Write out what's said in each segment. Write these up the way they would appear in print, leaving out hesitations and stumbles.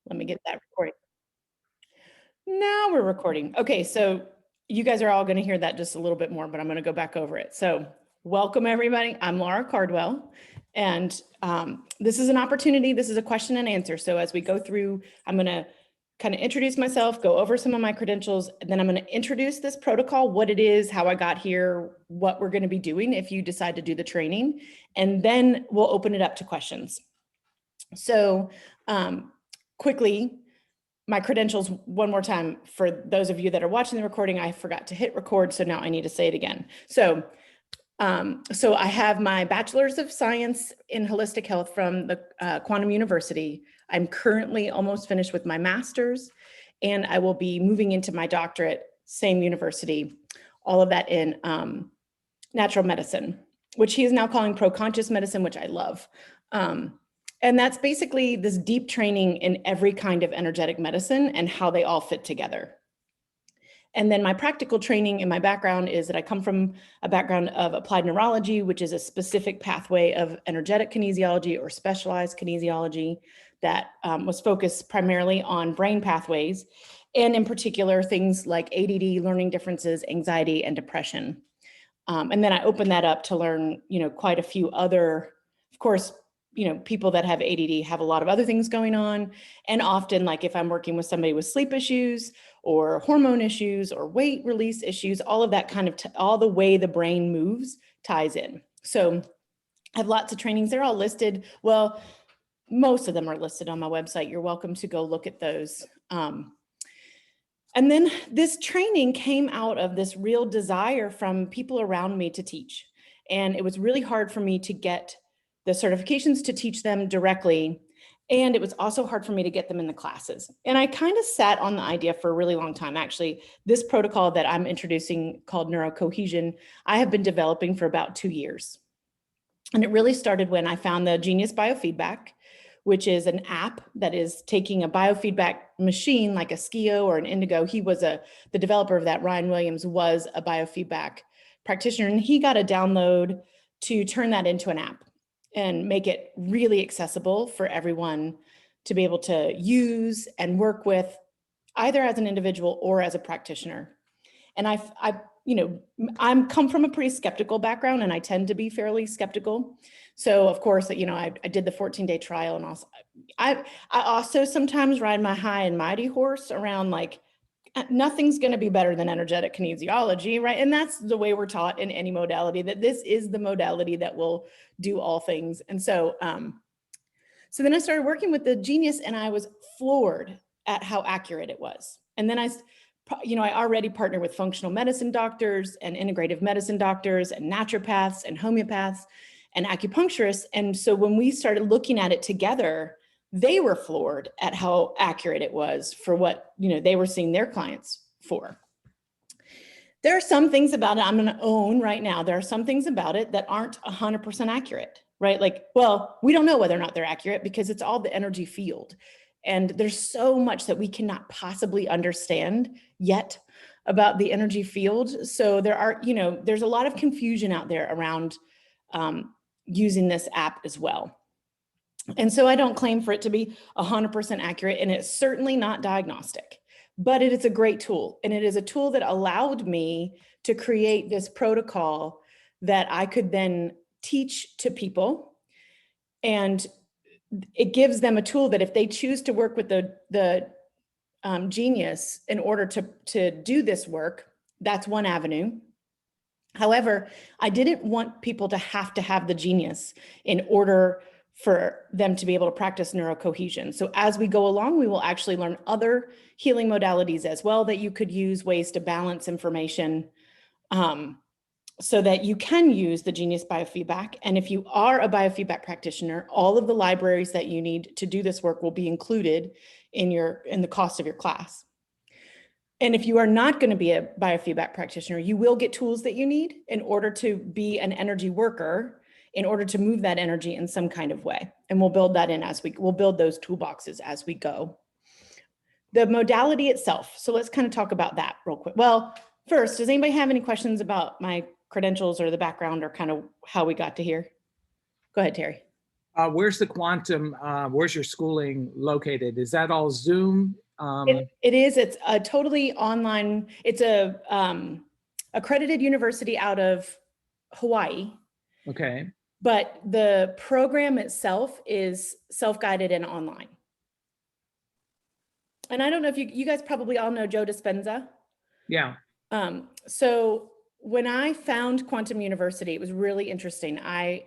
Let me get that recording. Now we're recording. Okay, so you guys are all going to hear that just a little bit more, but I'm going to go back over it. So welcome everybody. I'm Laura Cardwell, and this is an opportunity. This is a question and answer. So as we go through, I'm going to kind of introduce myself, go over some of my credentials, and then I'm going to introduce this protocol, what it is, how I got here, what we're going to be doing if you decide to do the training, and then we'll open it up to questions. So quickly, my credentials one more time for those of you that are watching the recording. I forgot to hit record, so now I need to say it again. So I have my bachelor's of science in holistic health from the Quantum University. I'm currently almost finished with my master's, and I will be moving into my doctorate, same university, all of that in natural medicine, which he is now calling pro-conscious medicine, which I love. And that's basically this deep training in every kind of energetic medicine and how they all fit together. And then my practical training and my background is that I come from a background of applied neurology, which is a specific pathway of energetic kinesiology or specialized kinesiology that was focused primarily on brain pathways, and in particular, things like ADD, learning differences, anxiety, and depression. And then I opened that up to learn, quite a few other, of course, people that have ADD have a lot of other things going on. And often, like if I'm working with somebody with sleep issues or hormone issues or weight release issues, all of that kind of, all the way the brain moves ties in. So I have lots of trainings. They're all listed. Well, most of them are listed on my website. You're welcome to go look at those. And then this training came out of this real desire from people around me to teach. And it was really hard for me to get the certifications to teach them directly. And it was also hard for me to get them in the classes. And I kind of sat on the idea for a really long time. Actually, this protocol that I'm introducing called NeuroCohesion, I have been developing for about 2 years. And it really started when I found the Genius Biofeedback, which is an app that is taking a biofeedback machine like a Skio or an Indigo. He was the developer of that. Ryan Williams was a biofeedback practitioner, and he got a download to turn that into an app and make it really accessible for everyone to be able to use and work with, either as an individual or as a practitioner. And I'm come from a pretty skeptical background, and I tend to be fairly skeptical. So of course, I did the 14-day trial, and also I also sometimes ride my high and mighty horse around like, nothing's going to be better than energetic kinesiology, right? And that's the way we're taught in any modality, that this is the modality that will do all things. And so, so then I started working with the Genius, and I was floored at how accurate it was. And then I already partnered with functional medicine doctors and integrative medicine doctors and naturopaths and homeopaths and acupuncturists. And so when we started looking at it together, they were floored at how accurate it was for what they were seeing their clients for. There are some things about it I'm going to own right now. There are some things about it that aren't 100% accurate, right? Like, well, we don't know whether or not they're accurate because it's all the energy field. And there's so much that we cannot possibly understand yet about the energy field. So there's a lot of confusion out there around using this app as well. And so I don't claim for it to be 100% accurate, and it's certainly not diagnostic, but it is a great tool. And it is a tool that allowed me to create this protocol that I could then teach to people. And it gives them a tool that if they choose to work with the Genius in order to do this work, that's one avenue. However, I didn't want people to have the Genius in order for them to be able to practice neurocohesion. So as we go along, we will actually learn other healing modalities as well that you could use, ways to balance information, so that you can use the Genius Biofeedback. And if you are a biofeedback practitioner, all of the libraries that you need to do this work will be included in the cost of your class. And if you are not going to be a biofeedback practitioner, you will get tools that you need in order to be an energy worker, in order to move that energy in some kind of way. And we'll build that in we'll build those toolboxes as we go. The modality itself. So let's kind of talk about that real quick. Well, first, does anybody have any questions about my credentials or the background or kind of how we got to here? Go ahead, Terry. Where's the quantum, where's your schooling located? Is that all Zoom? It is, it's a totally online, it's a accredited university out of Hawaii. Okay. But the program itself is self-guided and online. And I don't know if you guys probably all know Joe Dispenza. Yeah. So when I found Quantum University, it was really interesting. I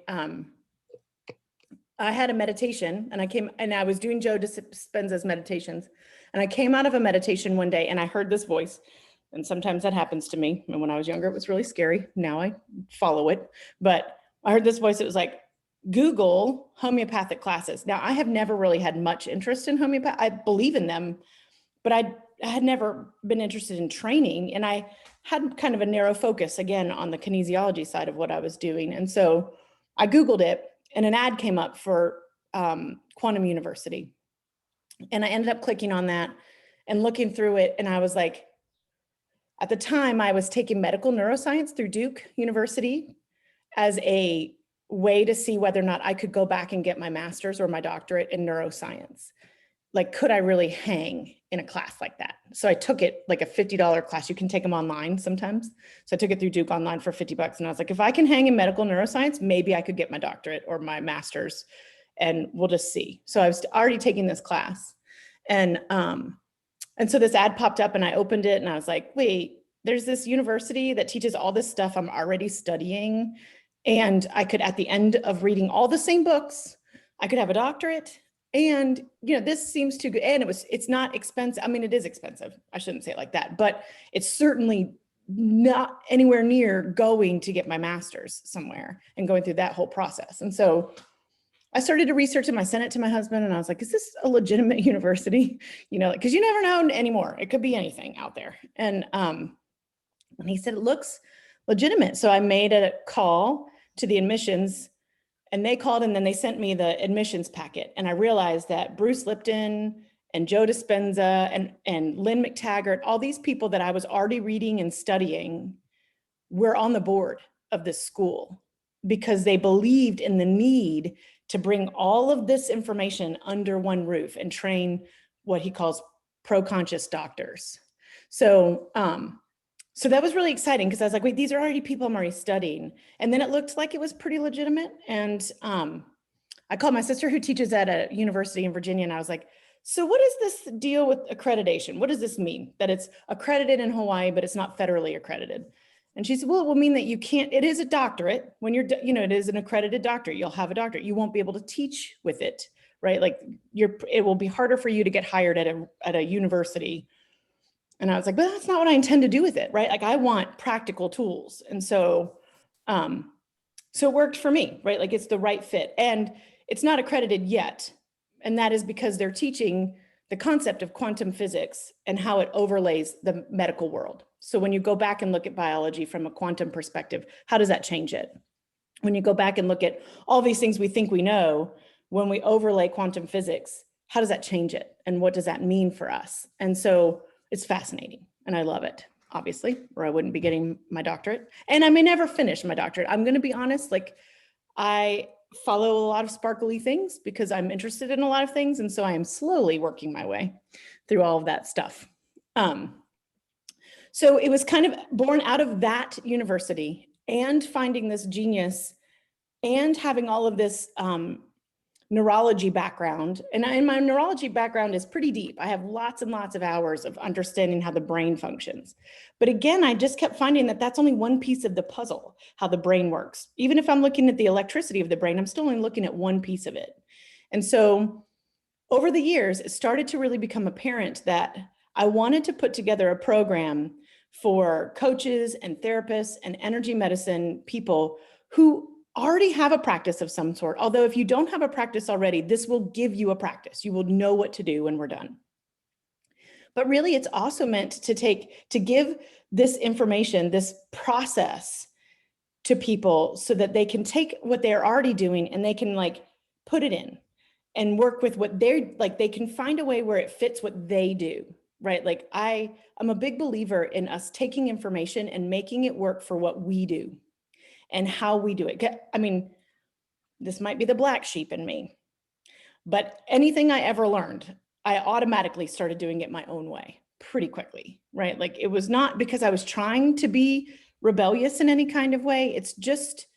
had a meditation and I was doing Joe Dispenza's meditations, and I came out of a meditation one day and I heard this voice. And sometimes that happens to me. And when I was younger, it was really scary. Now I follow it. But I heard this voice. It was like, Google homeopathic classes. Now, I have never really had much interest in homeopathy. I believe in them, but I had never been interested in training. And I had kind of a narrow focus, again, on the kinesiology side of what I was doing. And so I Googled it, and an ad came up for Quantum University. And I ended up clicking on that and looking through it. And I was like, at the time, I was taking medical neuroscience through Duke University as a way to see whether or not I could go back and get my master's or my doctorate in neuroscience. Like, could I really hang in a class like that? So I took it, like a $50 class. You can take them online sometimes. So I took it through Duke online for $50. And I was like, if I can hang in medical neuroscience, maybe I could get my doctorate or my master's, and we'll just see. So I was already taking this class. And so this ad popped up and I opened it and I was like, wait, there's this university that teaches all this stuff I'm already studying. And I could, at the end of reading all the same books, I could have a doctorate. And, this seems too good. And it's not expensive. I mean, it is expensive. I shouldn't say it like that, but it's certainly not anywhere near going to get my master's somewhere and going through that whole process. And so I started to research and I sent it to my husband and I was like, is this a legitimate university? Because you never know anymore. It could be anything out there. And he said, it looks legitimate. So I made a call to the admissions, and they called, and then they sent me the admissions packet. And I realized that Bruce Lipton and Joe Dispenza and Lynn McTaggart, all these people that I was already reading and studying, were on the board of this school because they believed in the need to bring all of this information under one roof and train what he calls pro-conscious doctors. So that was really exciting because I was like, wait, these are already people I'm already studying. And then it looked like it was pretty legitimate. And I called my sister who teaches at a university in Virginia. And I was like, so what is this deal with accreditation? What does this mean? That it's accredited in Hawaii, but it's not federally accredited. And she said, well, it will mean that you can't, it is a doctorate. When you're, it is an accredited doctorate. You'll have a doctorate. You won't be able to teach with it, right? Like it will be harder for you to get hired at a university. And I was like, but that's not what I intend to do with it, right? Like I want practical tools. And so it worked for me, right? Like it's the right fit. And it's not accredited yet. And that is because they're teaching the concept of quantum physics and how it overlays the medical world. So when you go back and look at biology from a quantum perspective, how does that change it? When you go back and look at all these things we think we know, when we overlay quantum physics, how does that change it? And what does that mean for us? And so it's fascinating and I love it, obviously, or I wouldn't be getting my doctorate. And I may never finish my doctorate. I'm going to be honest, like I follow a lot of sparkly things because I'm interested in a lot of things. And so I am slowly working my way through all of that stuff. So it was kind of born out of that university and finding this genius and having all of this neurology background. And my neurology background is pretty deep. I have lots and lots of hours of understanding how the brain functions. But again, I just kept finding that that's only one piece of the puzzle, how the brain works. Even if I'm looking at the electricity of the brain, I'm still only looking at one piece of it. And so over the years, it started to really become apparent that I wanted to put together a program for coaches and therapists and energy medicine people who already have a practice of some sort. Although if you don't have a practice already, this will give you a practice. You will know what to do when we're done. But really, it's also meant to give this information, this process to people so that they can take what they're already doing and they can like put it in and work with what they're like, they can find a way where it fits what they do, right? Like I'm a big believer in us taking information and making it work for what we do and how we do it. I mean, This might be the black sheep in me. But anything I ever learned, I automatically started doing it my own way pretty quickly, right? Like it was not because I was trying to be rebellious in any kind of way. It's just,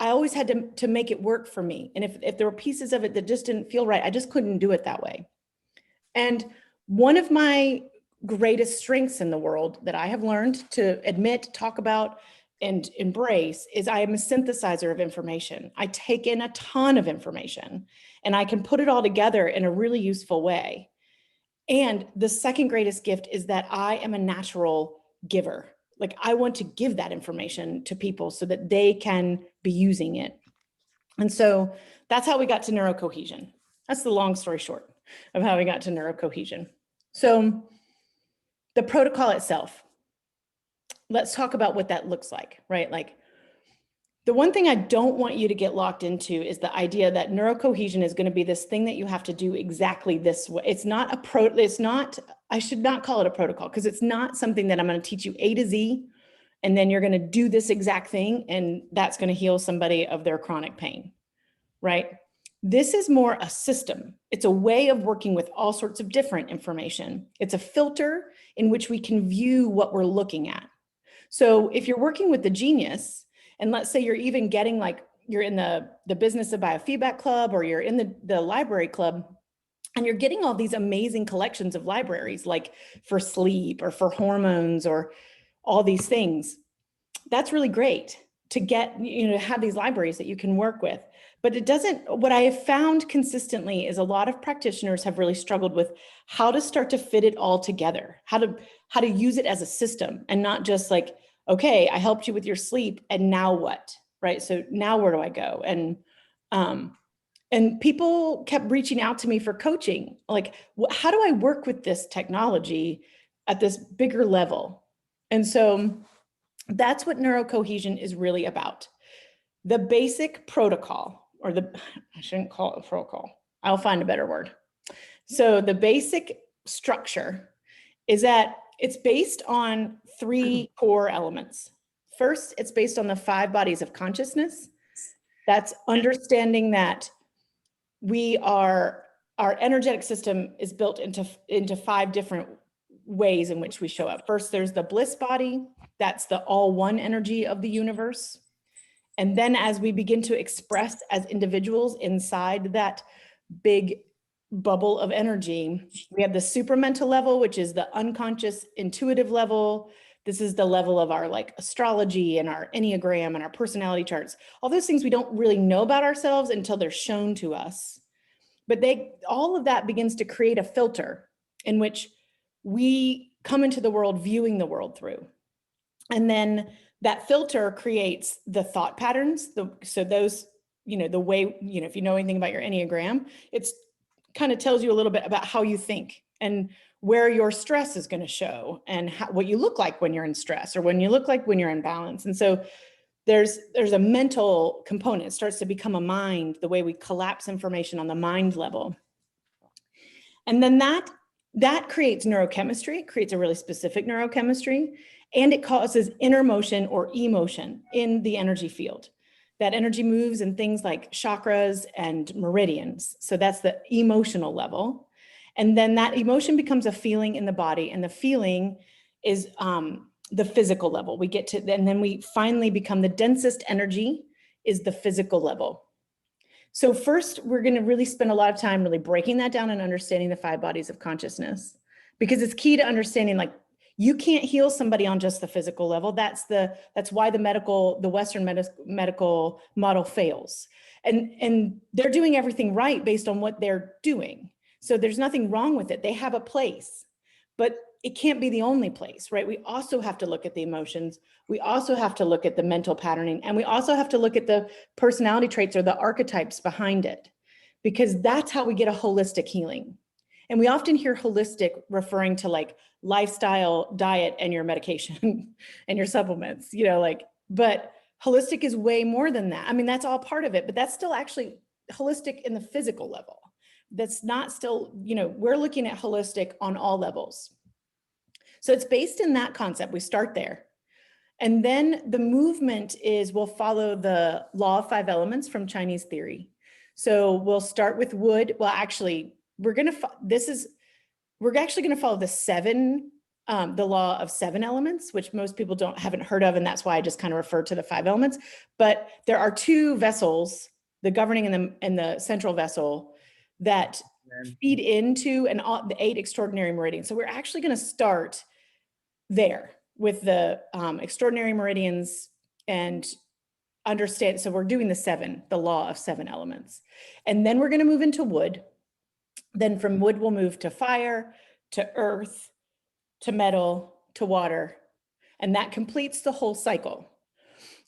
I always had to make it work for me. And if there were pieces of it that just didn't feel right, I just couldn't do it that way. And one of my greatest strengths in the world that I have learned to admit, talk about, and embrace is I am a synthesizer of information. I take in a ton of information and I can put it all together in a really useful way. And the second greatest gift is that I am a natural giver. Like I want to give that information to people so that they can be using it. And so that's how we got to NeuroCohesion. That's the long story short of how we got to NeuroCohesion. So the protocol itself, let's talk about what that looks like, right? Like the one thing I don't want you to get locked into is the idea that NeuroCohesion is going to be this thing that you have to do exactly this way. It's not I should not call it a protocol because it's not something that I'm going to teach you A to Z and then you're going to do this exact thing and that's going to heal somebody of their chronic pain, right? This is more a system. It's a way of working with all sorts of different information. It's a filter in which we can view what we're looking at. So if you're working with the genius, and let's say you're even getting like, you're in the business of biofeedback club, or you're in the library club, and you're getting all these amazing collections of libraries, like for sleep or for hormones or all these things. That's really great to get, to have these libraries that you can work with. But it doesn't, what I have found consistently is a lot of practitioners have really struggled with how to start to fit it all together, how to use it as a system and not just like, okay, I helped you with your sleep and now what, right? So now where do I go? And people kept reaching out to me for coaching. Like, how do I work with this technology at this bigger level? And so that's what NeuroCohesion is really about. The basic protocol, or I shouldn't call it a protocol. I'll find a better word. So the basic structure is that it's based on 3 core elements. First, it's based on the 5 bodies of consciousness. That's understanding that our energetic system is built into 5 different ways in which we show up. First, there's the bliss body. That's the all one energy of the universe. And then as we begin to express as individuals inside that big bubble of energy, we have the supramental level, which is the unconscious intuitive level. This is the level of our like astrology and our Enneagram and our personality charts. All those things we don't really know about ourselves until they're shown to us. But all of that begins to create a filter in which we come into the world viewing the world through. And then that filter creates the thought patterns. So those, the way, if you know anything about your Enneagram, it's kind of tells you a little bit about how you think and where your stress is going to show and what you look like when you're in stress or when you look like when you're in balance. And so there's a mental component. It starts to become a mind, the way we collapse information on the mind level. And then that creates neurochemistry, creates a really specific neurochemistry, and it causes inner motion or emotion in the energy field. That energy moves in things like chakras and meridians. So that's the emotional level. And then that emotion becomes a feeling in the body, and the feeling is the physical level. And then we finally become the densest energy is the physical level. So first, we're going to really spend a lot of time really breaking that down and understanding the 5 bodies of consciousness, because it's key to understanding, like, you can't heal somebody on just the physical level. That's why the Western medical model fails. And they're doing everything right based on what they're doing. So there's nothing wrong with it. They have a place, but it can't be the only place, right? We also have to look at the emotions. We also have to look at the mental patterning, and we also have to look at the personality traits or the archetypes behind it, because that's how we get a holistic healing. And we often hear holistic referring to like lifestyle, diet, and your medication and your supplements, but holistic is way more than that. I mean, that's all part of it, but that's still actually holistic in the physical level. That's not still, we're looking at holistic on all levels. So it's based in that concept. We start there. And then the movement will follow the law of 5 elements from Chinese theory. So we'll start with wood. Well, actually, we're actually going to follow the law of 7 elements, which most people haven't heard of. And that's why I just kind of refer to the 5 elements. But there are 2 vessels, the governing and the central vessel, that feed into the 8 extraordinary meridians. So we're actually going to start there with the extraordinary meridians and understand. So we're doing the law of 7 elements. And then we're going to move into wood. Then from wood, we'll move to fire, to earth, to metal, to water. And that completes the whole cycle.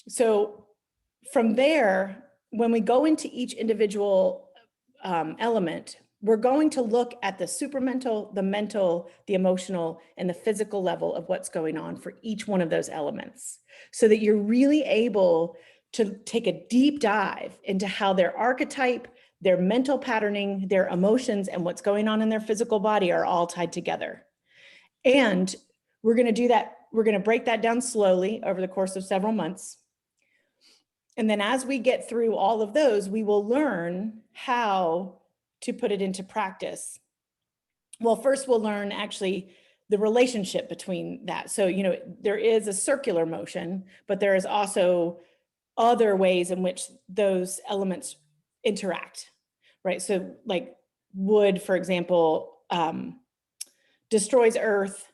So from there, when we go into each individual element, we're going to look at the supramental, the mental, the emotional, and the physical level of what's going on for each one of those elements, so that you're really able to take a deep dive into how their archetype, their mental patterning, their emotions, and what's going on in their physical body are all tied together. And we're going to do that. We're going to break that down slowly over the course of several months. And then as we get through all of those, we will learn how to put it into practice. Well, first we'll learn actually the relationship between that. So, there is a circular motion, but there is also other ways in which those elements interact, right? So like wood, for example, destroys earth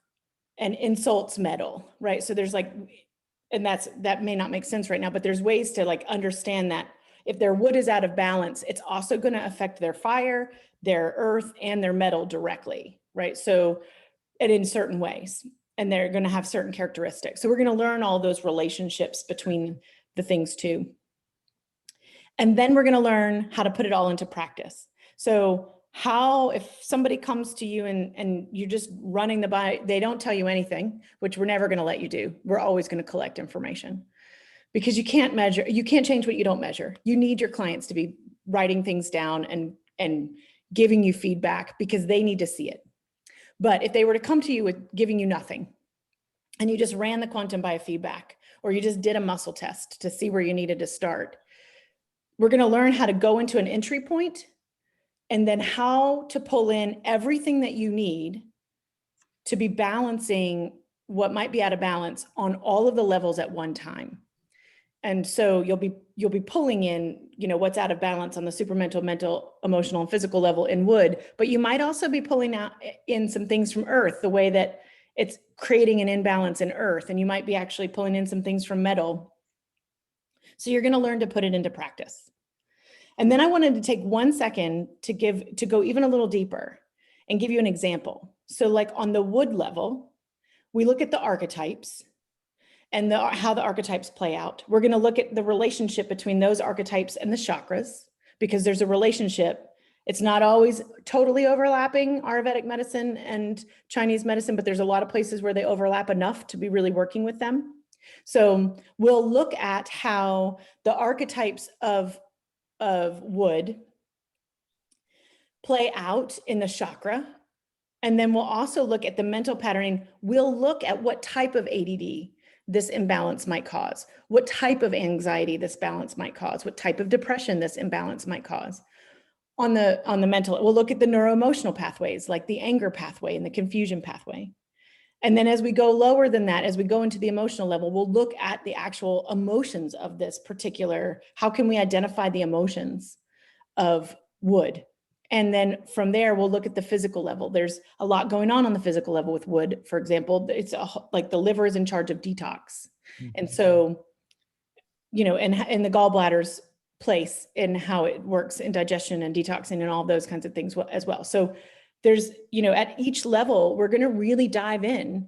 and insults metal, right? So there's and that may not make sense right now, but there's ways to understand that if their wood is out of balance, it's also going to affect their fire, their earth, and their metal directly, right? So, and in certain ways, and they're going to have certain characteristics. So we're going to learn all those relationships between the things too. And then we're going to learn how to put it all into practice. So if somebody comes to you and you're just running they don't tell you anything, which we're never going to let you do. We're always going to collect information, because you can't change what you don't measure. You need your clients to be writing things down and giving you feedback, because they need to see it. But if they were to come to you with giving you nothing, and you just ran the quantum biofeedback, or you just did a muscle test to see where you needed to start, we're going to learn how to go into an entry point, and then how to pull in everything that you need to be balancing what might be out of balance on all of the levels at one time. And so you'll be pulling in, what's out of balance on the supramental, mental, emotional, and physical level in wood, but you might also be pulling out in some things from earth, the way that it's creating an imbalance in earth, and you might be actually pulling in some things from metal. So you're going to learn to put it into practice. And then I wanted to take 1 second to go even a little deeper and give you an example. So like on the wood level, we look at the archetypes and how the archetypes play out. We're going to look at the relationship between those archetypes and the chakras, because there's a relationship. It's not always totally overlapping Ayurvedic medicine and Chinese medicine, but there's a lot of places where they overlap enough to be really working with them. So we'll look at how the archetypes of wood play out in the chakra. And then we'll also look at the mental patterning. We'll look at what type of ADD this imbalance might cause, what type of anxiety this balance might cause, what type of depression this imbalance might cause. On the mental, we'll look at the neuroemotional pathways, like the anger pathway and the confusion pathway. And then as we go lower than that, as we go into the emotional level, we'll look at the actual emotions of this particular, how can we identify the emotions of wood? And then from there, we'll look at the physical level. There's a lot going on the physical level with wood. For example, it's like the liver is in charge of detox. Mm-hmm. And so, and the gallbladder's place in how it works in digestion and detoxing and all those kinds of things as well. So there's, at each level, we're going to really dive in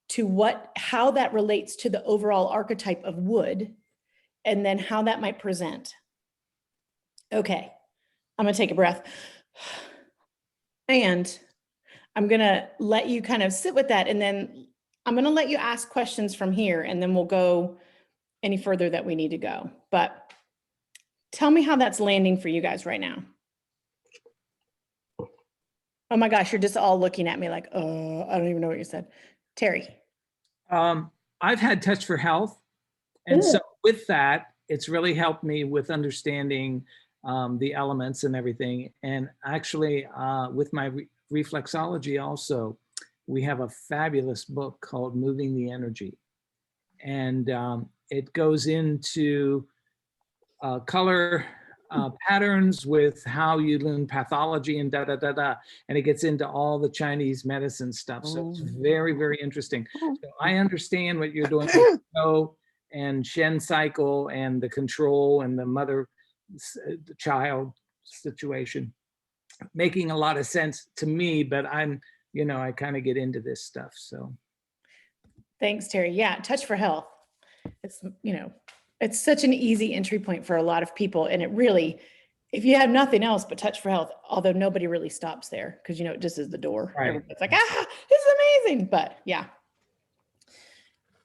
to how that relates to the overall archetype of wood, and then how that might present. Okay, I'm going to take a breath. And I'm going to let you kind of sit with that. And then I'm going to let you ask questions from here, and then we'll go any further that we need to go. But tell me how that's landing for you guys right now. Oh my gosh, you're just all looking at me like, I don't even know what you said. Terry. I've had Touch for Health. And so with that, it's really helped me with understanding the elements and everything. And actually, with my reflexology also, we have a fabulous book called Moving the Energy. And it goes into color patterns with how you learn pathology and da da da da, and it gets into all the Chinese medicine stuff. So it's very, very interesting. So I understand what you're doing with Go and Shen cycle and the control and the mother the child situation, making a lot of sense to me. But I'm, you know, I kind of get into this stuff. So Thanks, Terry. Yeah, Touch for Health. It's, you know, it's such an easy entry point for a lot of people. And it really, if you have nothing else but Touch for Health, although nobody really stops there because, you know, it just is the door. Right. Everybody's like, ah, this is amazing. But yeah.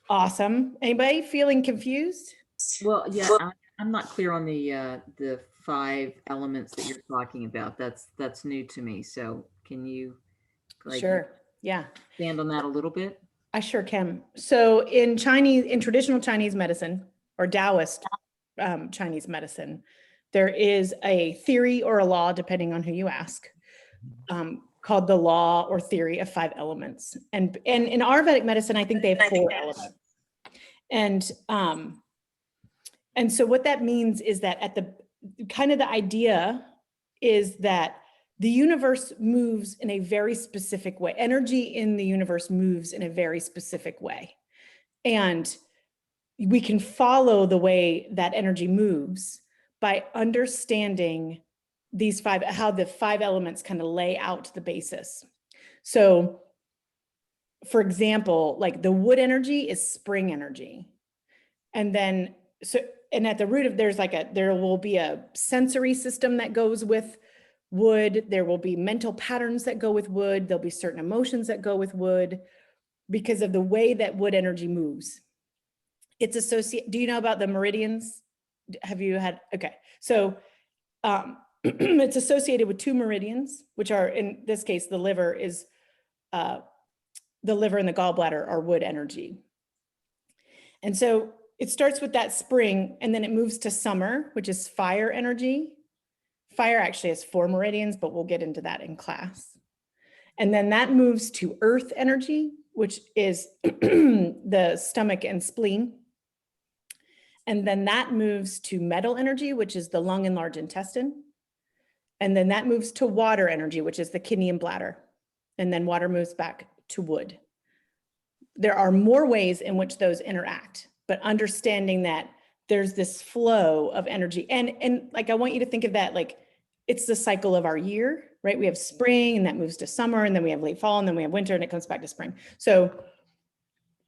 Awesome. Anybody feeling confused? Well, yeah, I'm not clear on the 5 elements that you're talking about. That's new to me. So can you Sure. Yeah. expand on that a little bit? I sure can. So in traditional Chinese medicine or Taoist Chinese medicine, there is a theory or a law, depending on who you ask, called the law or theory of 5 elements. And in Ayurvedic medicine, I think they have 4 elements. And so what that means is that at the kind of the idea is that the universe moves in a very specific way. Energy in the universe moves in a very specific way. And we can follow the way that energy moves by understanding these 5, how the 5 elements kind of lay out the basis. So for example, like the wood energy is spring energy. And then, and at the root of, there will be a sensory system that goes with wood. There will be mental patterns that go with wood. There'll be certain emotions that go with wood because of the way that wood energy moves. It's associated. Do you know about the meridians? Have you had? Okay. So it's associated with 2 meridians, which are, in this case, the liver and the gallbladder are wood energy. And so it starts with that spring, and then it moves to summer, which is fire energy. Fire actually has 4 meridians, but we'll get into that in class. And then that moves to earth energy, which is the stomach and spleen. And then that moves to metal energy, which is the lung and large intestine. And then that moves to water energy, which is the kidney and bladder. And then water moves back to wood. There are more ways in which those interact, but understanding that there's this flow of energy. And like, I want you to think of that like it's the cycle of our year, right? We have spring and that moves to summer, and then we have late fall, and then we have winter and it comes back to spring. So,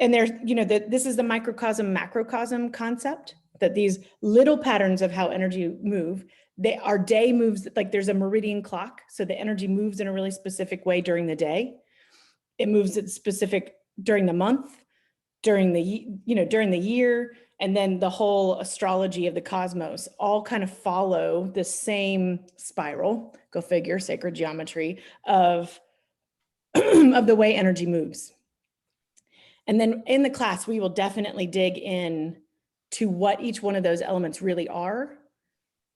and there's, you know, this is the microcosm, macrocosm concept, that these little patterns of how energy move, our day moves, like there's a meridian clock. So the energy moves in a really specific way during the day. It moves at specific during the month, during the year, and then the whole astrology of the cosmos all kind of follow the same spiral, go figure, sacred geometry of the way energy moves. And then in the class, we will definitely dig in to what each one of those elements really are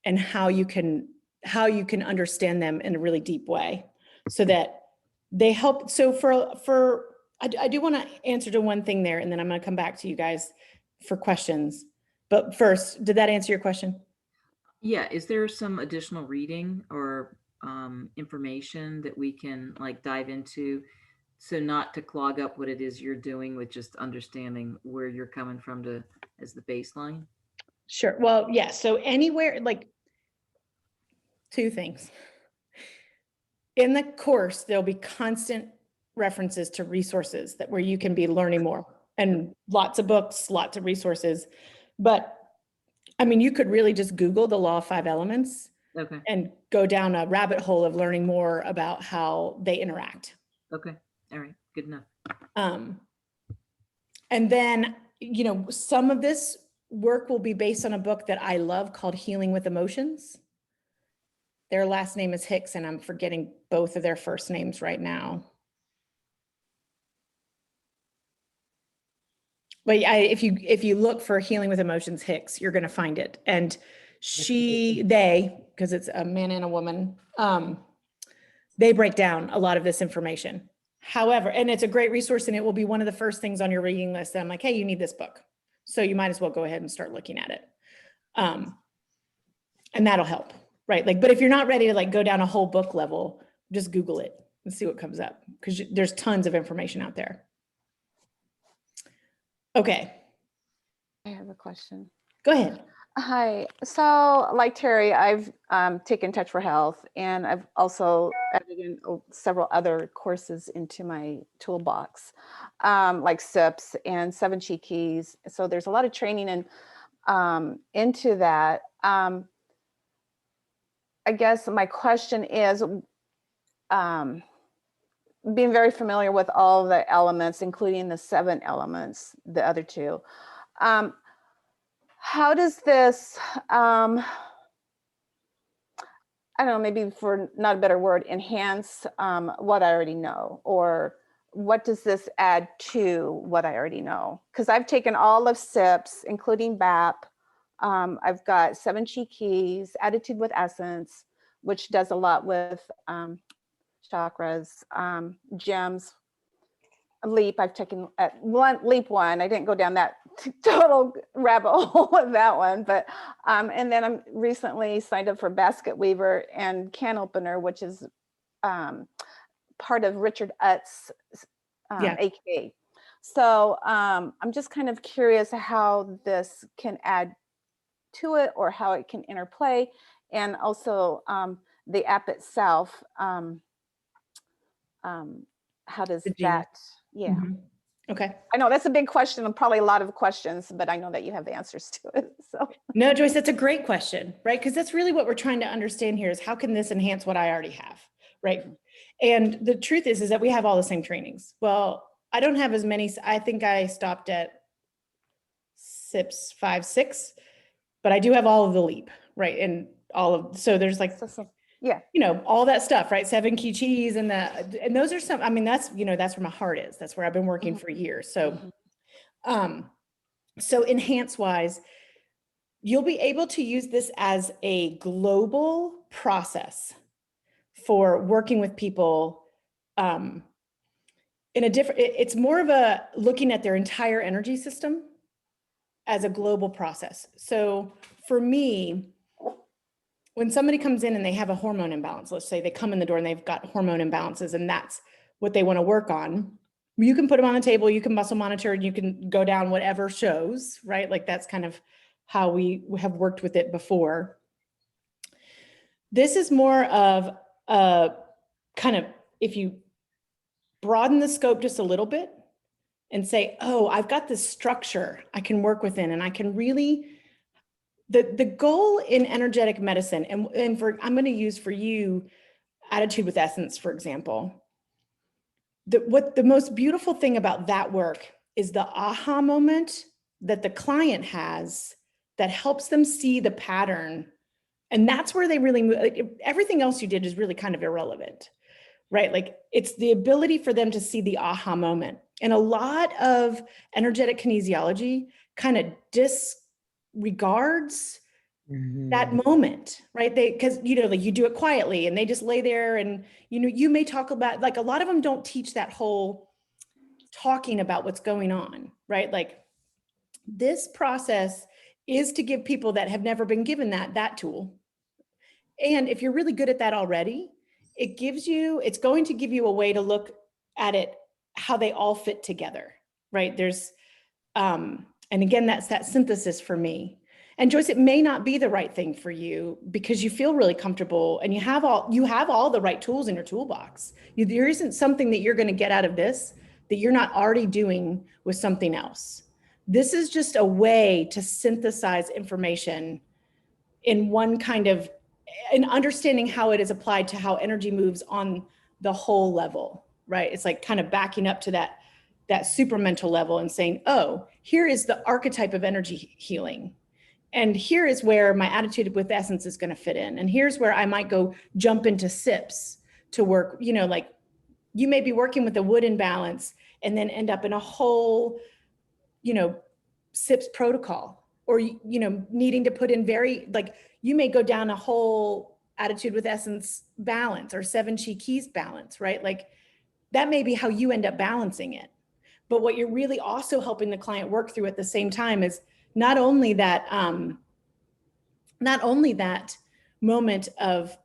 and how you can understand them in a really deep way so that they help. So I do want to answer to one thing there, and then I'm going to come back to you guys for questions. But first, did that answer your question? Yeah. Is there some additional reading or information that we can like dive into? So not to clog up what it is you're doing with just understanding where you're coming from as the baseline? Sure. Well, yeah. So anywhere, like 2 things. In the course, there'll be constant references to resources where you can be learning more, and lots of books, lots of resources. But I mean, you could really just Google the law of 5 elements and go down a rabbit hole of learning more about how they interact. Okay. All right. Good enough. And then, you know, some of this work will be based on a book that I love called Healing with Emotions. Their last name is Hicks, and I'm forgetting both of their first names right now. But if you look for Healing with Emotions Hicks, you're going to find it. And because it's a man and a woman, they break down a lot of this information. However, and it's a great resource, and it will be one of the first things on your reading list that I'm like, hey, you need this book. So you might as well go ahead and start looking at it. And that'll help, right? Like, but if you're not ready to like go down a whole book level, just Google it and see what comes up, because there's tons of information out there. Okay. I have a question. Go ahead. Hi. So like Terry, I've taken Touch for Health, and I've also added in several other courses into my toolbox, like SIPs and 7 Chi Keys. So there's a lot of training into that. I guess my question is, being very familiar with all the elements, including the 7 elements, the other 2, how does this, I don't know, maybe for not a better word, enhance what I already know? Or what does this add to what I already know? Because I've taken all of SIPs, including BAP. I've got 7 Chi Keys, Attitude with Essence, which does a lot with chakras, gems, Leap. I've taken Leap 1. I didn't go down that total rabbit hole with that one, but and then I'm recently signed up for Basket Weaver and Can Opener, which is part of Richard Utt's AKA. So I'm just kind of curious how this can add to it, or how it can interplay, and also the app itself. How does that? Yeah. Mm-hmm. Okay. I know that's a big question, and probably a lot of questions, but I know that you have the answers to it. So no, Joyce, that's a great question, right? Because that's really what we're trying to understand here is how can this enhance what I already have, right? And the truth is that we have all the same trainings. Well, I don't have as many. I think I stopped at SIPs 5, 6, but I do have all of the Leap, right? And all of, so there's like, yeah, you know, all that stuff, right? 7 Key Cheese and those are some, I mean, that's, you know, that's where my heart is. That's where I've been working for years. So, so enhance wise, you'll be able to use this as a global process for working with people in a different, it's more of a looking at their entire energy system as a global process. So for me, when somebody comes in and they have a hormone imbalance, let's say they come in the door and they've got hormone imbalances and that's what they want to work on, you can put them on the table, you can muscle monitor, and you can go down whatever shows, right? Like that's kind of how we have worked with it before. This is more of a kind of, if you broaden the scope just a little bit and say, oh, I've got this structure I can work within, and I can really, the goal in energetic medicine, and for, I'm going to use for you, Attitude with Essence, for example. What the most beautiful thing about that work is the aha moment that the client has that helps them see the pattern. And that's where they really move. Everything else you did is really kind of irrelevant, right? Like it's the ability for them to see the aha moment. And a lot of energetic kinesiology kind of disregards that moment, right? Because, you know, like you do it quietly and they just lay there and, you know, you may talk about, like a lot of them don't teach that whole talking about what's going on, right? Like this process is to give people that have never been given that tool. And if you're really good at that already, it's going to give you a way to look at it, how they all fit together, right? There's, and again, that's that synthesis for me. And Joyce, it may not be the right thing for you because you feel really comfortable and you have all the right tools in your toolbox. There isn't something that you're going to get out of this that you're not already doing with something else. This is just a way to synthesize information in one kind of, in understanding how it is applied to how energy moves on the whole level, right? It's like kind of backing up to that supramental level and saying, oh, here is the archetype of energy healing. And here is where my Attitude with Essence is going to fit in. And here's where I might go jump into SIPs to work, you know, like you may be working with a wood imbalance and then end up in a whole SIPS protocol, or, needing to put in you may go down a whole attitude with essence balance or 7 chi keys balance, right? Like that may be how you end up balancing it. But what you're really also helping the client work through at the same time is not only that moment of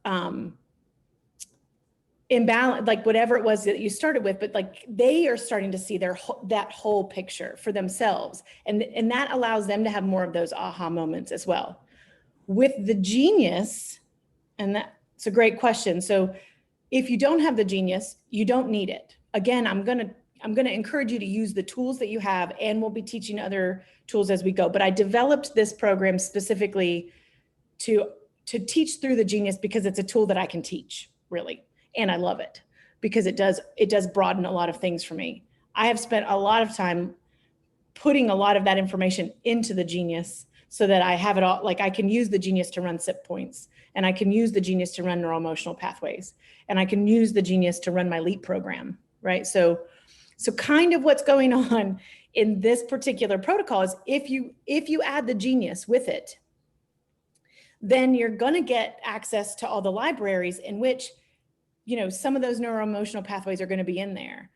imbalance, like whatever it was that you started with, but like they are starting to see that whole picture for themselves. And that allows them to have more of those aha moments as well. With the genius, and that's a great question. So if you don't have the genius, you don't need it. Again, I'm going to encourage you to use the tools that you have, and we'll be teaching other tools as we go. But I developed this program specifically to teach through the genius because it's a tool that I can teach, really. And I love it because it does broaden a lot of things for me. I have spent a lot of time putting a lot of that information into the genius so that I have it all, like I can use the genius to run SIP points, and I can use the genius to run neuroemotional pathways, and I can use the genius to run my LEAP program, right? So kind of what's going on in this particular protocol is if you add the genius with it, then you're going to get access to all the libraries in which, some of those neuroemotional pathways are going to be in there.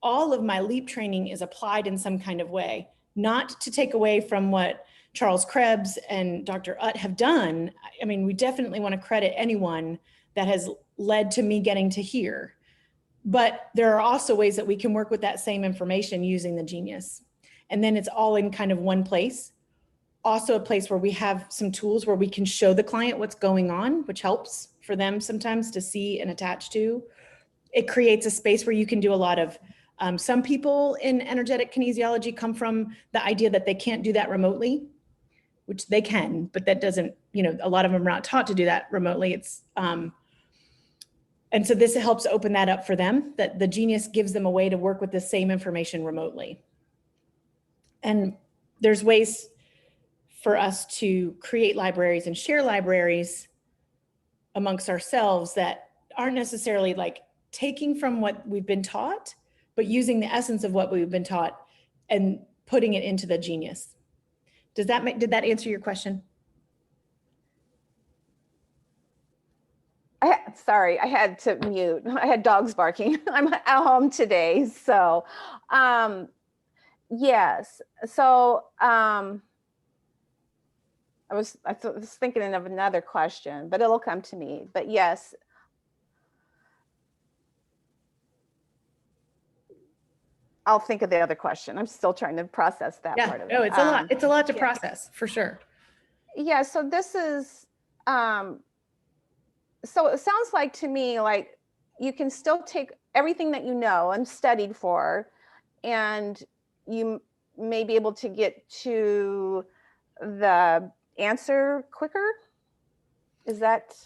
All of my LEAP training is applied in some kind of way, not to take away from what Charles Krebs and Dr. Utt have done. I mean, we definitely want to credit anyone that has led to me getting to here. But there are also ways that we can work with that same information using the genius. And then it's all in kind of one place. Also a place where we have some tools where we can show the client what's going on, which helps for them sometimes to see and attach to. It creates a space where you can do a lot of, some people in energetic kinesiology come from the idea that they can't do that remotely, which they can, but that doesn't, a lot of them are not taught to do that remotely. And so this helps open that up for them, that the genius gives them a way to work with the same information remotely. And there's ways for us to create libraries and share libraries amongst ourselves that aren't necessarily like taking from what we've been taught, but using the essence of what we've been taught and putting it into the genius. Did that answer your question? Sorry, I had to mute. I had dogs barking. I'm at home today. So, yes. So, I was thinking of another question, but it'll come to me. But yes. I'll think of the other question. I'm still trying to process that part of it. No, it's a lot. It's a lot to process for sure. Yeah. So this is, so it sounds like to me, like you can still take everything that you know and studied for, and you may be able to get to the answer quicker. Is that?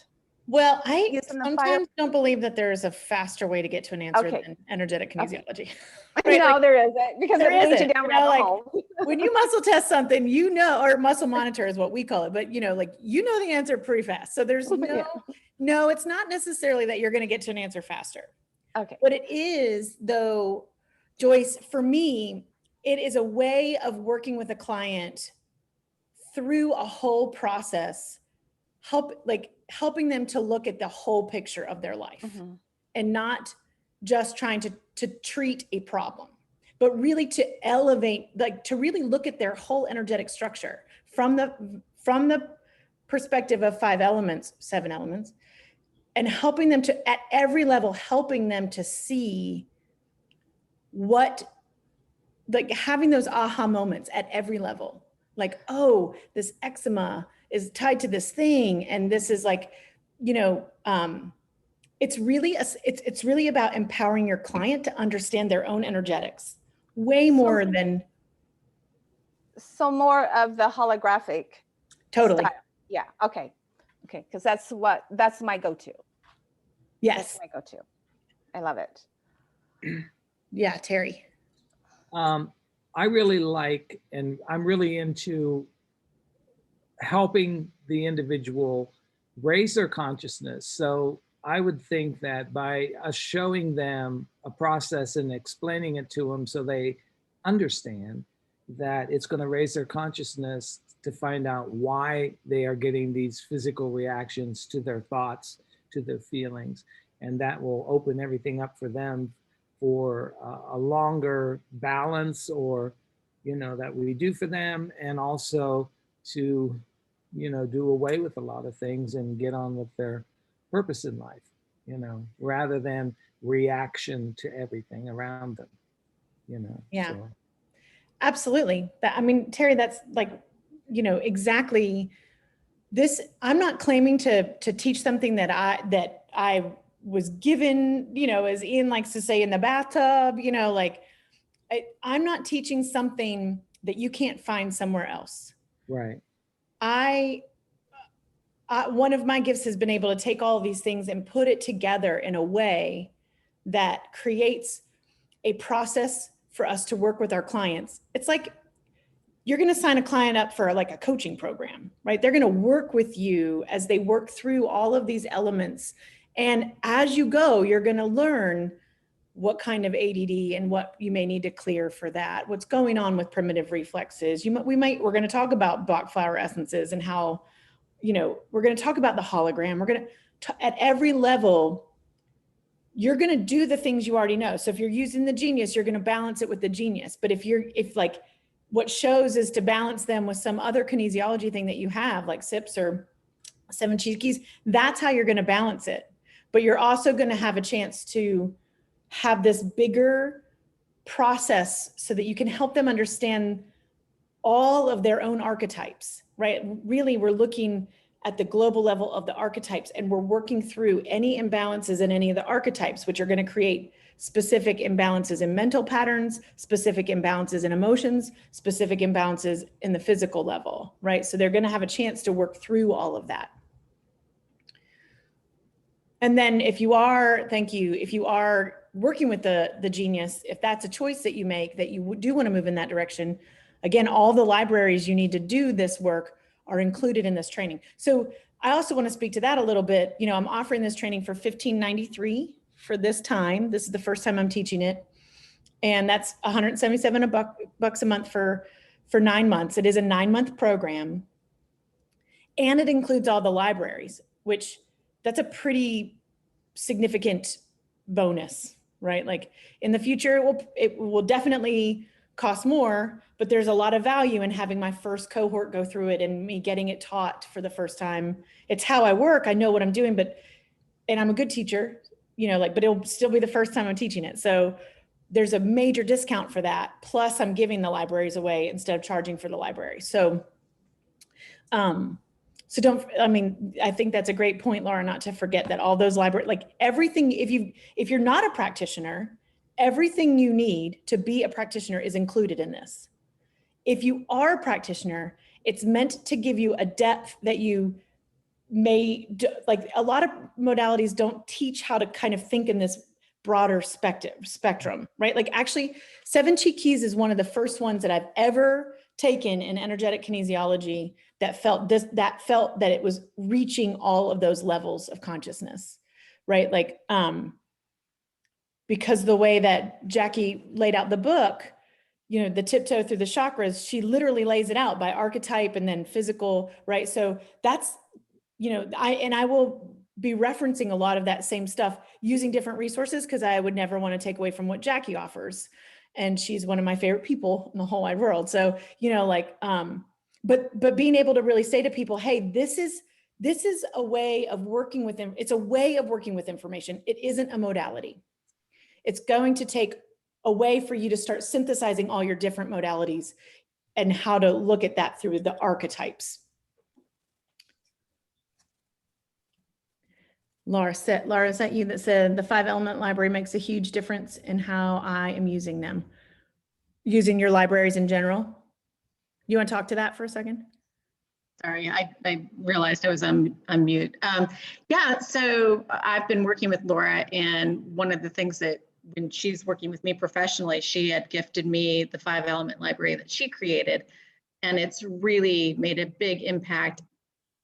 Well, I sometimes don't believe that there is a faster way to get to an answer than energetic kinesiology. Okay. Right? No, there isn't, because it leads you down rabbit hole. When you muscle test something, or muscle monitor is what we call it, but the answer pretty fast. So there's no, it's not necessarily that you're going to get to an answer faster. Okay. What it is though, Joyce, for me, it is a way of working with a client through a whole process, helping them to look at the whole picture of their life, and not just trying to treat a problem, but really to elevate, to really look at their whole energetic structure from the perspective of 7 elements, and helping them to, at every level, helping them to see having those aha moments at every level. Like, oh, this eczema is tied to this thing. And this is it's really about empowering your client to understand their own energetics way more than. So more of the holographic. Totally. Style. Yeah. Okay. Cause that's my go-to. Yes. That's my go-to. I love it. Yeah. Terry. I really like, and I'm really into helping the individual raise their consciousness. So I would think that by us showing them a process and explaining it to them so they understand, that it's going to raise their consciousness to find out why they are getting these physical reactions to their thoughts, to their feelings. And that will open everything up for them for a longer balance, or, that we do for them, and also to, do away with a lot of things and get on with their purpose in life, rather than reaction to everything around them, Yeah. So. Absolutely. I mean, Terry, that's like, exactly this. I'm not claiming to teach something that I was given, as Ian likes to say, in the bathtub, like I'm not teaching something that you can't find somewhere else. Right. One of my gifts has been able to take all of these things and put it together in a way that creates a process for us to work with our clients. It's like you're going to sign a client up for like a coaching program, right? They're going to work with you as they work through all of these elements. And as you go, you're going to learn what kind of ADD and what you may need to clear for that. What's going on with primitive reflexes. We're going to talk about Bach flower essences and how, we're going to talk about the hologram. We're going to, at every level, you're going to do the things you already know. So if you're using the genius, you're going to balance it with the genius. But if like what shows is to balance them with some other kinesiology thing that you have, like SIPs or 7 cheat keys, that's how you're going to balance it. But you're also going to have a chance to have this bigger process so that you can help them understand all of their own archetypes, right? Really, we're looking at the global level of the archetypes, and we're working through any imbalances in any of the archetypes, which are going to create specific imbalances in mental patterns, specific imbalances in emotions, specific imbalances in the physical level, right? So they're going to have a chance to work through all of that. And then if you are working with the genius, if that's a choice that you make, that you do want to move in that direction, again, all the libraries you need to do this work are included in this training. So I also want to speak to that a little bit. I'm offering this training for $15.93 for this time. This is the first time I'm teaching it. And that's $177 bucks a month for 9 months. It is a 9-month program. And it includes all the libraries, which that's a pretty significant bonus, right? Like in the future, it will definitely cost more, but there's a lot of value in having my first cohort go through it and me getting it taught for the first time. It's how I work. I know what I'm doing, and I'm a good teacher, but it'll still be the first time I'm teaching it. So there's a major discount for that. Plus I'm giving the libraries away instead of charging for the library. So, I think that's a great point, Laura, not to forget that all those libraries, like everything, if you're not a practitioner, everything you need to be a practitioner is included in this. If you are a practitioner, it's meant to give you a depth that you may, like a lot of modalities don't teach how to kind of think in this broader spectrum, right? Like actually 7 cheat keys is one of the first ones that I've ever taken in energetic kinesiology that felt that it was reaching all of those levels of consciousness, right? Like, because the way that Jackie laid out the book, the tiptoe through the chakras, she literally lays it out by archetype and then physical, right? So that's, I will be referencing a lot of that same stuff using different resources because I would never want to take away from what Jackie offers. And she's one of my favorite people in the whole wide world. So, but being able to really say to people, hey, this is a way of working with them. It's a way of working with information. It isn't a modality. It's going to take a way for you to start synthesizing all your different modalities and how to look at that through the archetypes. Laura, is that you that said the 5-element library makes a huge difference in how I am using them? Using your libraries in general? You want to talk to that for a second? Sorry, I realized I was on mute. Yeah, so I've been working with Laura, and one of the things that when she's working with me professionally, she had gifted me the 5-element library that she created. And it's really made a big impact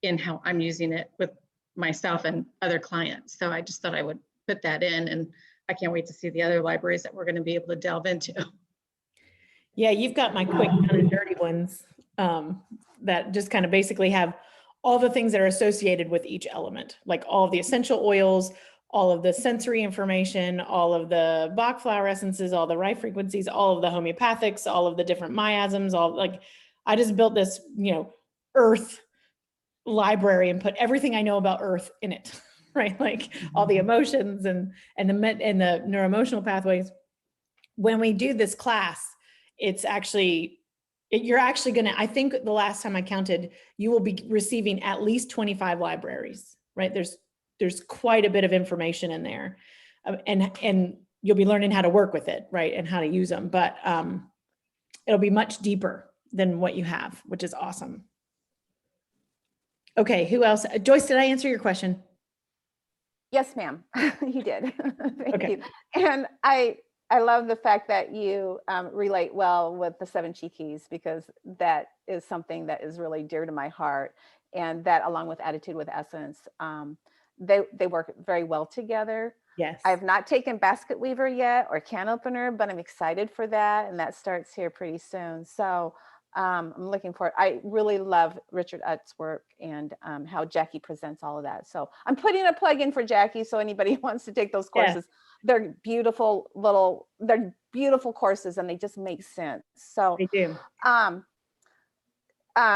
in how I'm using it with myself and other clients. So I just thought I would put that in, and I can't wait to see the other libraries that we're going to be able to delve into. Yeah, you've got my quick kind of dirty ones that just kind of basically have all the things that are associated with each element, like all of the essential oils, all of the sensory information, all of the Bach flower essences, all the right frequencies, all of the homeopathics, all of the different miasms, all like, I just built this, earth library and put everything I know about earth in it, right? Like all the emotions and the neuroemotional pathways. When we do this class, it's actually, you're actually gonna, I think the last time I counted, you will be receiving at least 25 libraries, right? There's quite a bit of information in there, and you'll be learning how to work with it, right? And how to use them, but it'll be much deeper than what you have, which is awesome. Okay, who else? Joyce, did I answer your question? Yes, ma'am, you did. Thank Okay. you. And I love the fact that you relate well with the 7 chi keys, because that is something that is really dear to my heart. And that, along with attitude with essence, they work very well together. Yes. I have not taken basket weaver yet or can opener, but I'm excited for that. And that starts here pretty soon. So I'm looking forward. I really love Richard Utt's work and how Jackie presents all of that. So I'm putting a plug in for Jackie. So anybody who wants to take those courses, they're beautiful courses, and they just make sense. So They do.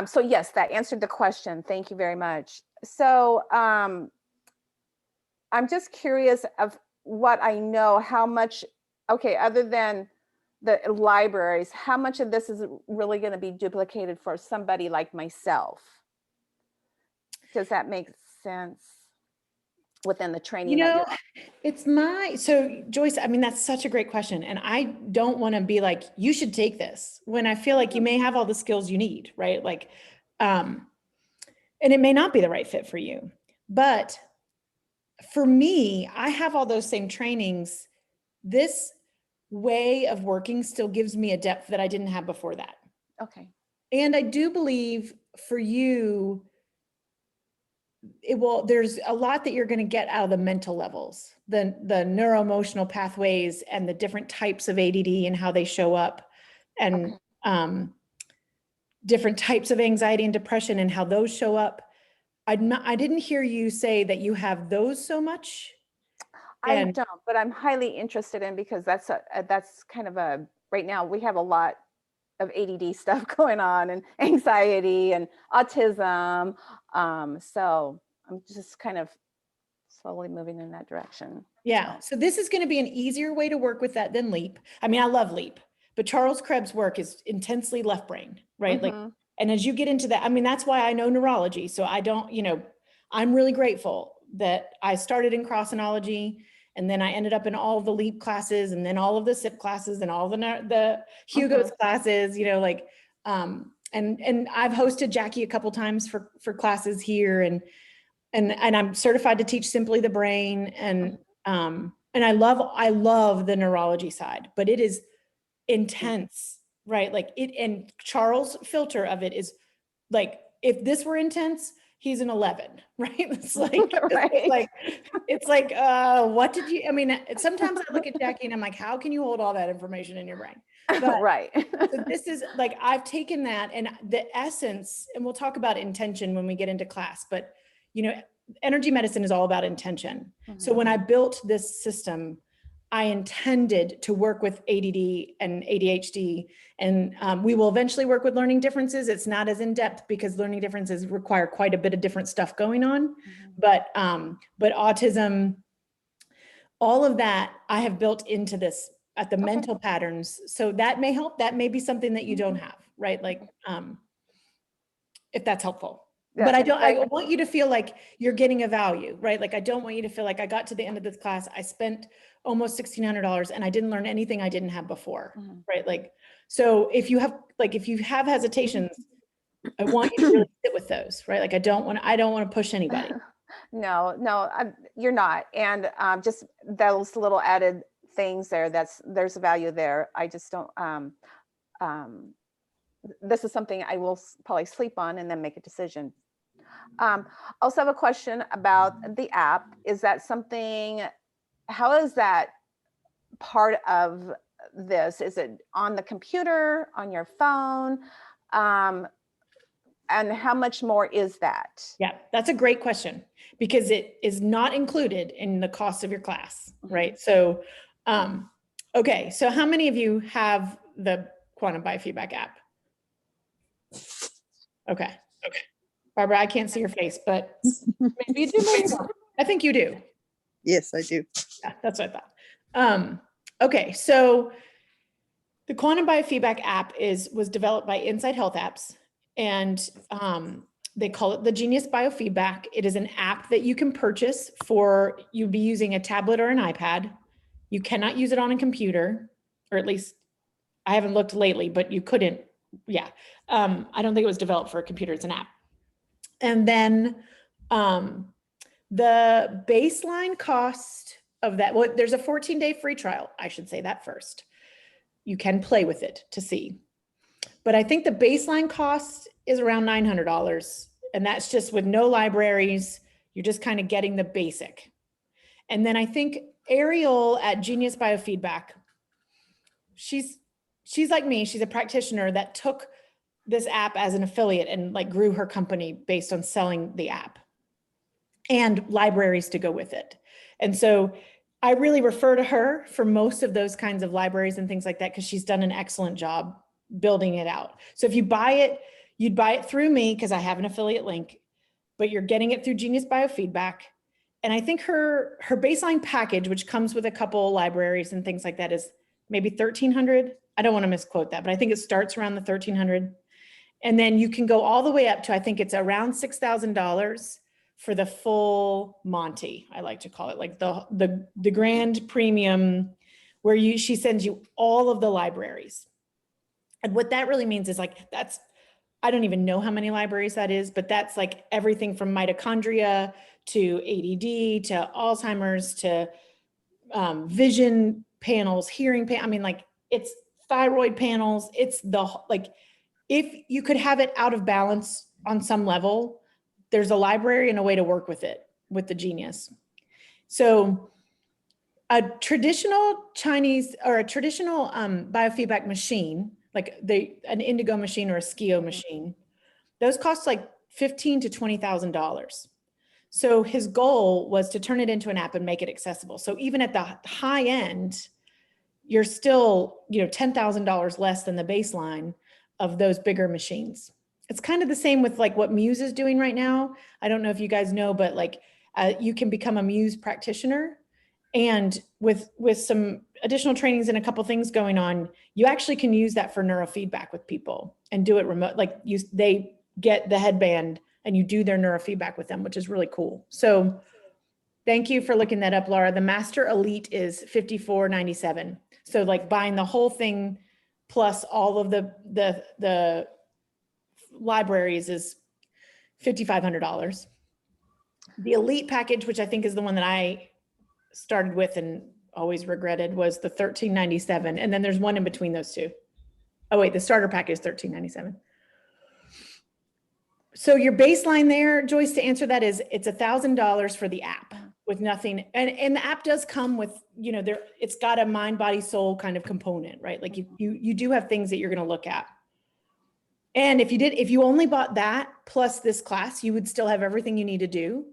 So yes, that answered the question. Thank you very much. So I'm just curious of what I know, how much, okay, other than the libraries, how much of this is really going to be duplicated for somebody like myself? Does that make sense within the training? So Joyce, I mean, that's such a great question. And I don't want to be like, you should take this, when I feel like you may have all the skills you need, right? Like, and it may not be the right fit for you, but for me, I have all those same trainings. This way of working still gives me a depth that I didn't have before that. Okay. And I do believe for you, there's a lot that you're going to get out of the mental levels, the neuroemotional pathways and the different types of ADD and how they show up, and different types of anxiety and depression and how those show up. I didn't hear you say that you have those so much. I don't, but I'm highly interested in, because that's kind of right now we have a lot of ADD stuff going on, and anxiety and autism. So I'm just kind of slowly moving in that direction. Yeah. So this is going to be an easier way to work with that than LEAP. I mean, I love LEAP, but Charles Krebs' work is intensely left brain, right? Like, and as you get into that, I mean, that's why I know neurology. So I don't, I'm really grateful that I started in crossinology, and then I ended up in all of the LEAP classes, and then all of the SIP classes, and all the Hugo's classes, and I've hosted Jackie a couple times for classes here, and I'm certified to teach Simply the Brain, and I love the neurology side, but it is intense, right? Like and Charles' filter of it is like, if this were intense, he's an 11, right? It's like, right. it's like, what did you, I mean, sometimes I look at Jackie and I'm like, how can you hold all that information in your brain? But, right. so this is like, I've taken that, and the essence, and we'll talk about intention when we get into class, but energy medicine is all about intention. So when I built this system, I intended to work with ADD and ADHD, and we will eventually work with learning differences. It's not as in-depth because learning differences require quite a bit of different stuff going on, but autism, all of that I have built into this at the mental patterns. So that may help. That may be something that you don't have, right? Like, if that's helpful. But I want you to feel like you're getting a value, right? Like, I don't want you to feel like I got to the end of this class, I spent almost $1,600 and I didn't learn anything I didn't have before, right? Like, so if you have hesitations, I want you to really sit with those, right? Like, I don't want to push anybody. No, you're not. And just those little added things there, there's a value there. I just don't, this is something I will probably sleep on and then make a decision. Also have a question about the app. Is that something, how is that part of this? Is it on the computer, on your phone? And how much more is that? Yeah, that's a great question because it is not included in the cost of your class, right? So, okay, so how many of you have the Quantum Biofeedback app? Okay. Barbara, I can't see your face, but maybe you do, maybe you don't. I think you do. Yes, I do. Yeah, that's what I thought. Okay, so the Quantum Biofeedback app was developed by Inside Health Apps, and they call it the Genius Biofeedback. It is an app that you can purchase for, you'd be using a tablet or an iPad. You cannot use it on a computer, or at least I haven't looked lately, but you couldn't. Yeah, I don't think it was developed for a computer. It's an app. And then the baseline cost of that, well, there's a 14-day free trial. I should say that first. You can play with it to see. But I think the baseline cost is around $900. And that's just with no libraries. You're just kind of getting the basic. And then I think Ariel at Genius Biofeedback, she's like me. She's a practitioner that took this app as an affiliate and like grew her company based on selling the app and libraries to go with it. And so I really refer to her for most of those kinds of libraries and things like that, because she's done an excellent job building it out. So if you buy it, you'd buy it through me because I have an affiliate link, but you're getting it through Genius Biofeedback. And I think her baseline package, which comes with a couple libraries and things like that, is maybe $1,300. I don't want to misquote that, but I think it starts around the $1,300. And then you can go all the way up to, I think it's around $6,000 for the full Monty, I like to call it, like the grand premium, where she sends you all of the libraries. And what that really means is like, I don't even know how many libraries that is, but that's like everything from mitochondria to ADD to Alzheimer's to vision panels, hearing I mean, like it's thyroid panels. It's like, if you could have it out of balance on some level, there's a library and a way to work with it, with the Genius. So a traditional Chinese or a traditional biofeedback machine, like an Indigo machine or a Skio machine, those cost like $15,000 to $20,000. So his goal was to turn it into an app and make it accessible. So even at the high end, you're still, $10,000 less than the baseline of those bigger machines. It's kind of the same with like what Muse is doing right now. I don't know if you guys know, but like you can become a Muse practitioner, and with some additional trainings and a couple things going on, you actually can use that for neurofeedback with people and do it remote. Like they get the headband and you do their neurofeedback with them, which is really cool. So thank you for looking that up, Laura. The Master Elite is $54.97. So like buying the whole thing plus all of the libraries is $5,500. The Elite package, which I think is the one that I started with and always regretted, was the $13.97. And then there's one in between those two. Oh wait, the starter package is $13.97. So your baseline there, Joyce, to answer that is it's $1,000 for the app with nothing. And the app does come with, it's got a mind, body, soul kind of component, right? Like you do have things that you're going to look at. And if you only bought that plus this class, you would still have everything you need to do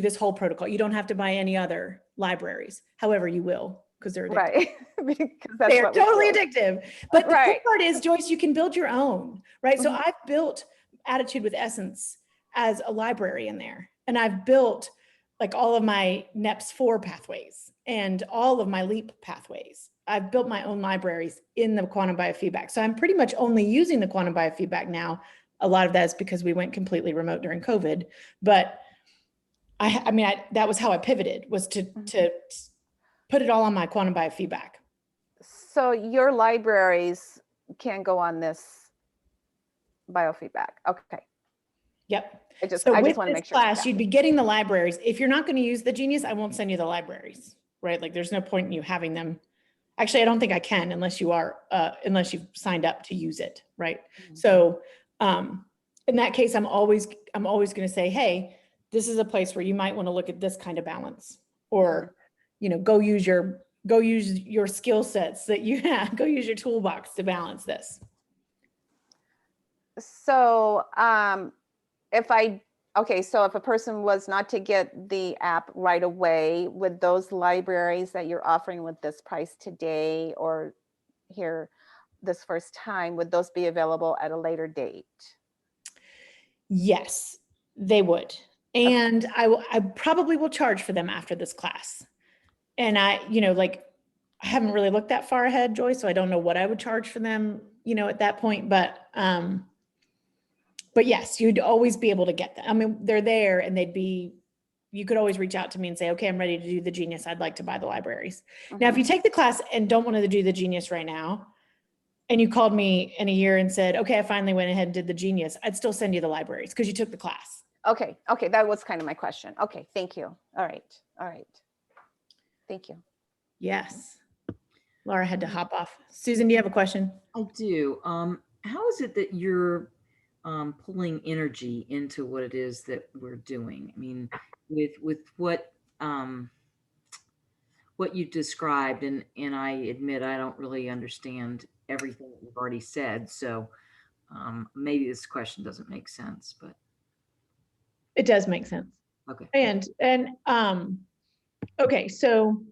this whole protocol. You don't have to buy any other libraries. However, you will, because they're addictive. Right. Because that's they're what we totally do. addictive. But the Right. cool part is, Joyce, you can build your own, right? So I've built Attitude with Essence as a library in there. And I've built like all of my NEPS 4 pathways and all of my LEAP pathways. I've built my own libraries in the Quantum Biofeedback. So I'm pretty much only using the Quantum Biofeedback now. A lot of that is because we went completely remote during COVID. But that was how I pivoted, was to put it all on my Quantum Biofeedback. So your libraries can go on this biofeedback. Okay. Yep. I just So want with to this make sure. class, you'd be getting the libraries. If you're not going to use the Genius, I won't send you the libraries, right? Like there's no point in you having them. Actually, I don't think I can unless you've signed up to use it, right? So in that case, I'm always going to say, hey, this is a place where you might want to look at this kind of balance, or, go use your go use your skill sets that you have, go use your toolbox to balance this. So so if a person was not to get the app right away, with those libraries that you're offering with this price today or here this first time, would those be available at a later date? Yes, they would. And I probably will charge for them after this class. And I haven't really looked that far ahead, Joy, so I don't know what I would charge for them, at that point, but yes, you'd always be able to get them. I mean, they're there and you could always reach out to me and say, okay, I'm ready to do the Genius. I'd like to buy the libraries. Now, if you take the class and don't want to do the Genius right now, and you called me in a year and said, okay, I finally went ahead and did the Genius, I'd still send you the libraries because you took the class. Okay. That was kind of my question. Okay. Thank you. All right. Thank you. Yes. Laura had to hop off. Susan, do you have a question? I do. How is it that you're pulling energy into what it is that we're doing? I mean, with what you described, and I admit I don't really understand everything that you've already said, so maybe this question doesn't make sense, but It does make sense. okay. Okay, so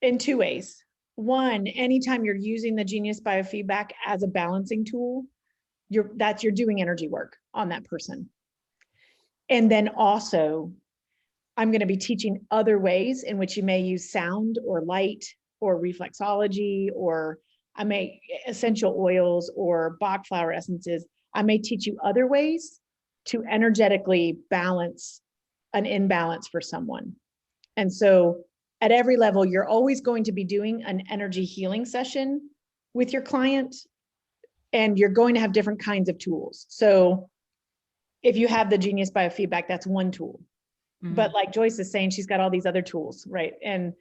in two ways. One, anytime you're using the Genius Biofeedback as a balancing tool, you're doing energy work on that person. And then also, I'm going to be teaching other ways in which you may use sound or light or reflexology, or I may essential oils or Bach flower essences. I may teach you other ways to energetically balance an imbalance for someone. And so at every level, you're always going to be doing an energy healing session with your client, and you're going to have different kinds of tools. So if you have the Genius Biofeedback, that's one tool. But like Joyce is saying, she's got all these other tools, right? And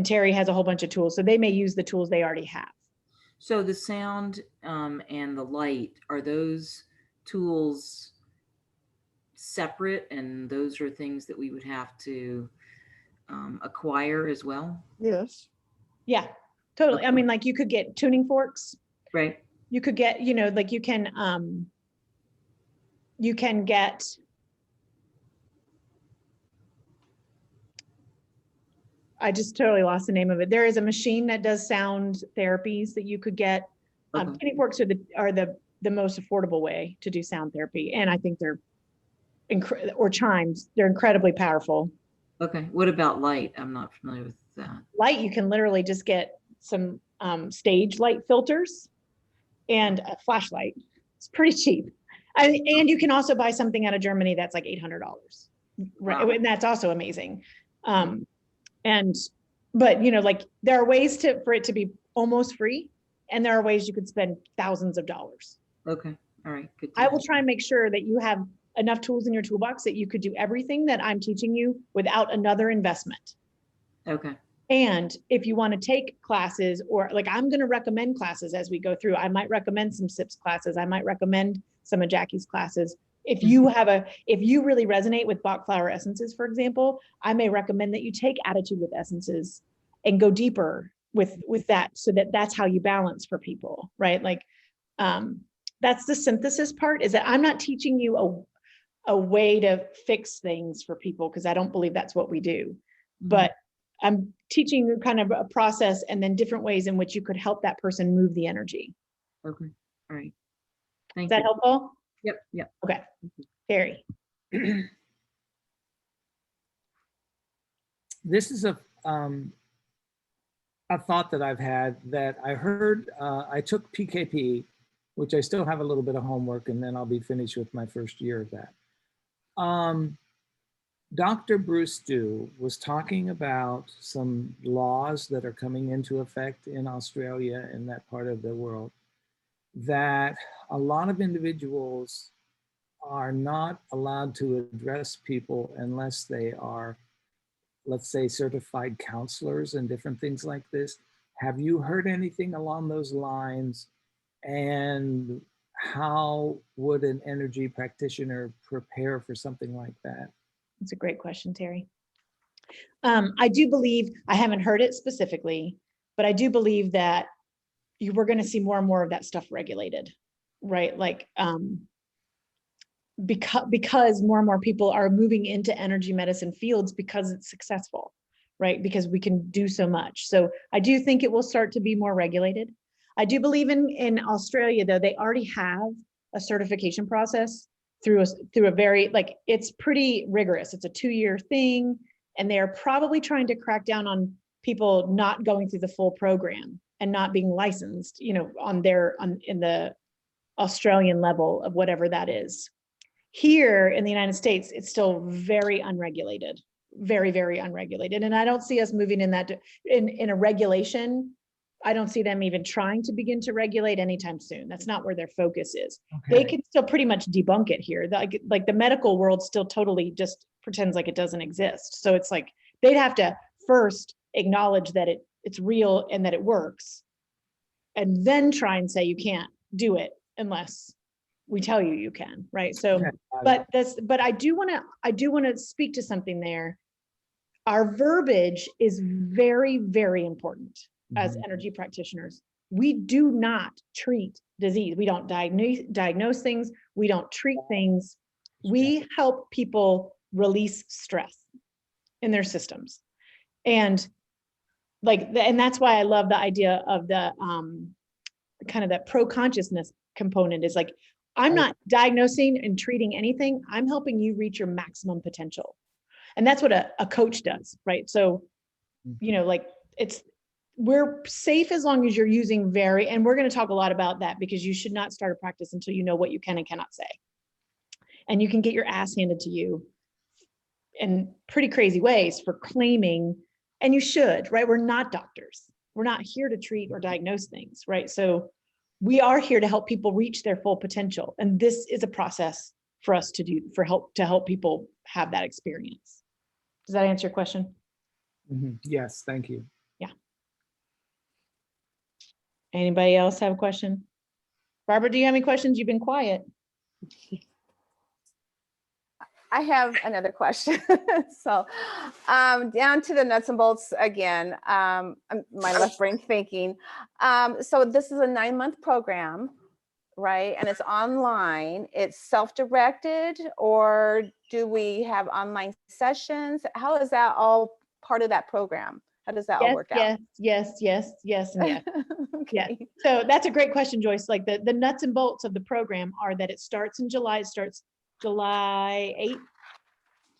Terry has a whole bunch of tools. So they may use the tools they already have. So the sound and the light, are those tools separate, and those are things that we would have to acquire as well? Yes. Yeah, totally. I mean, like you could get tuning forks. Right. You could get, like you can get, I just totally lost the name of it. There is a machine that does sound therapies that you could get. Tuning forks are the most affordable way to do sound therapy. And I think they're or chimes, they're incredibly powerful. Okay. What about light? I'm not familiar with that. Light, you can literally just get some stage light filters and a flashlight. It's pretty cheap. And you can also buy something out of Germany that's like $800. Right. Wow. And that's also amazing. But like there are ways for it to be almost free, and there are ways you could spend thousands of dollars. Okay. All right. Good. I will try and make sure that you have enough tools in your toolbox that you could do everything that I'm teaching you without another investment. Okay. And if you want to take classes, or like I'm going to recommend classes as we go through, I might recommend some SIPS classes. I might recommend some of Jackie's classes. If you really resonate with Bach flower essences, for example, I may recommend that you take Attitude with Essences and go deeper with that, so that's how you balance for people, right? Like, that's the synthesis part, is that I'm not teaching you a way to fix things for people, because I don't believe that's what we do. But I'm teaching you kind of a process and then different ways in which you could help that person move the energy. Okay. All right. Thank you. Is that you. helpful? Yep. Yep. Okay. Terry. This is a thought that I've had, that I heard. I took PKP, which I still have a little bit of homework, and then I'll be finished with my first year of that. Dr. Bruce Dew was talking about some laws that are coming into effect in Australia and that part of the world, that a lot of individuals are not allowed to address people unless they are, let's say, certified counselors and different things like this. Have you heard anything along those lines? And how would an energy practitioner prepare for something like that? That's a great question, Terry. I do believe, I haven't heard it specifically, but I do believe that we're going to see more and more of that stuff regulated, right? Like, because more and more people are moving into energy medicine fields because it's successful, right? Because we can do so much. So I do think it will start to be more regulated. I do believe in Australia, though, they already have a certification process through a very, like, it's pretty rigorous. It's a 2-year thing, and they're probably trying to crack down on people not going through the full program and not being licensed, you know, in the Australian level of whatever that is. Here in the United States, it's still very unregulated, very, very unregulated. And I don't see us moving in that, in a regulation. I don't see them even trying to begin to regulate anytime soon. That's not where their focus is. Okay. They can still pretty much debunk it here. Like the medical world still totally just pretends like it doesn't exist. So it's like, they'd have to first acknowledge that it's real and that it works, and then try and say you can't do it unless we tell you you can, right? So, Okay. but I do want to speak to something there. Our verbiage is very, very important as energy practitioners. We do not treat disease. We don't diagnose things. We don't treat things. We help people release stress in their systems. And and that's why I love the idea of the kind of that pro-consciousness component is like, I'm not diagnosing and treating anything. I'm helping you reach your maximum potential. And that's what a coach does, right? So, you know, like we're safe as long as you're using and we're going to talk a lot about that, because you should not start a practice until you know what you can and cannot say. And you can get your ass handed to you in pretty crazy ways for claiming, and you should, right? We're not doctors. We're not here to treat or diagnose things, right? So we are here to help people reach their full potential. And this is a process for us to do, to help people have that experience. Does that answer your question? Yes, thank you. Yeah. Anybody else have a question? Barbara, do you have any questions? You've been quiet. I have another question. So down to the nuts and bolts again, my left brain thinking. So this is a 9-month program, right? And it's online. It's self-directed, or do we have online sessions? How is that all part of that program? How does that all work out? Yes, and yes. Okay. Yeah. So that's a great question, Joyce. Like the nuts and bolts of the program are that it starts in July. It starts July 8th.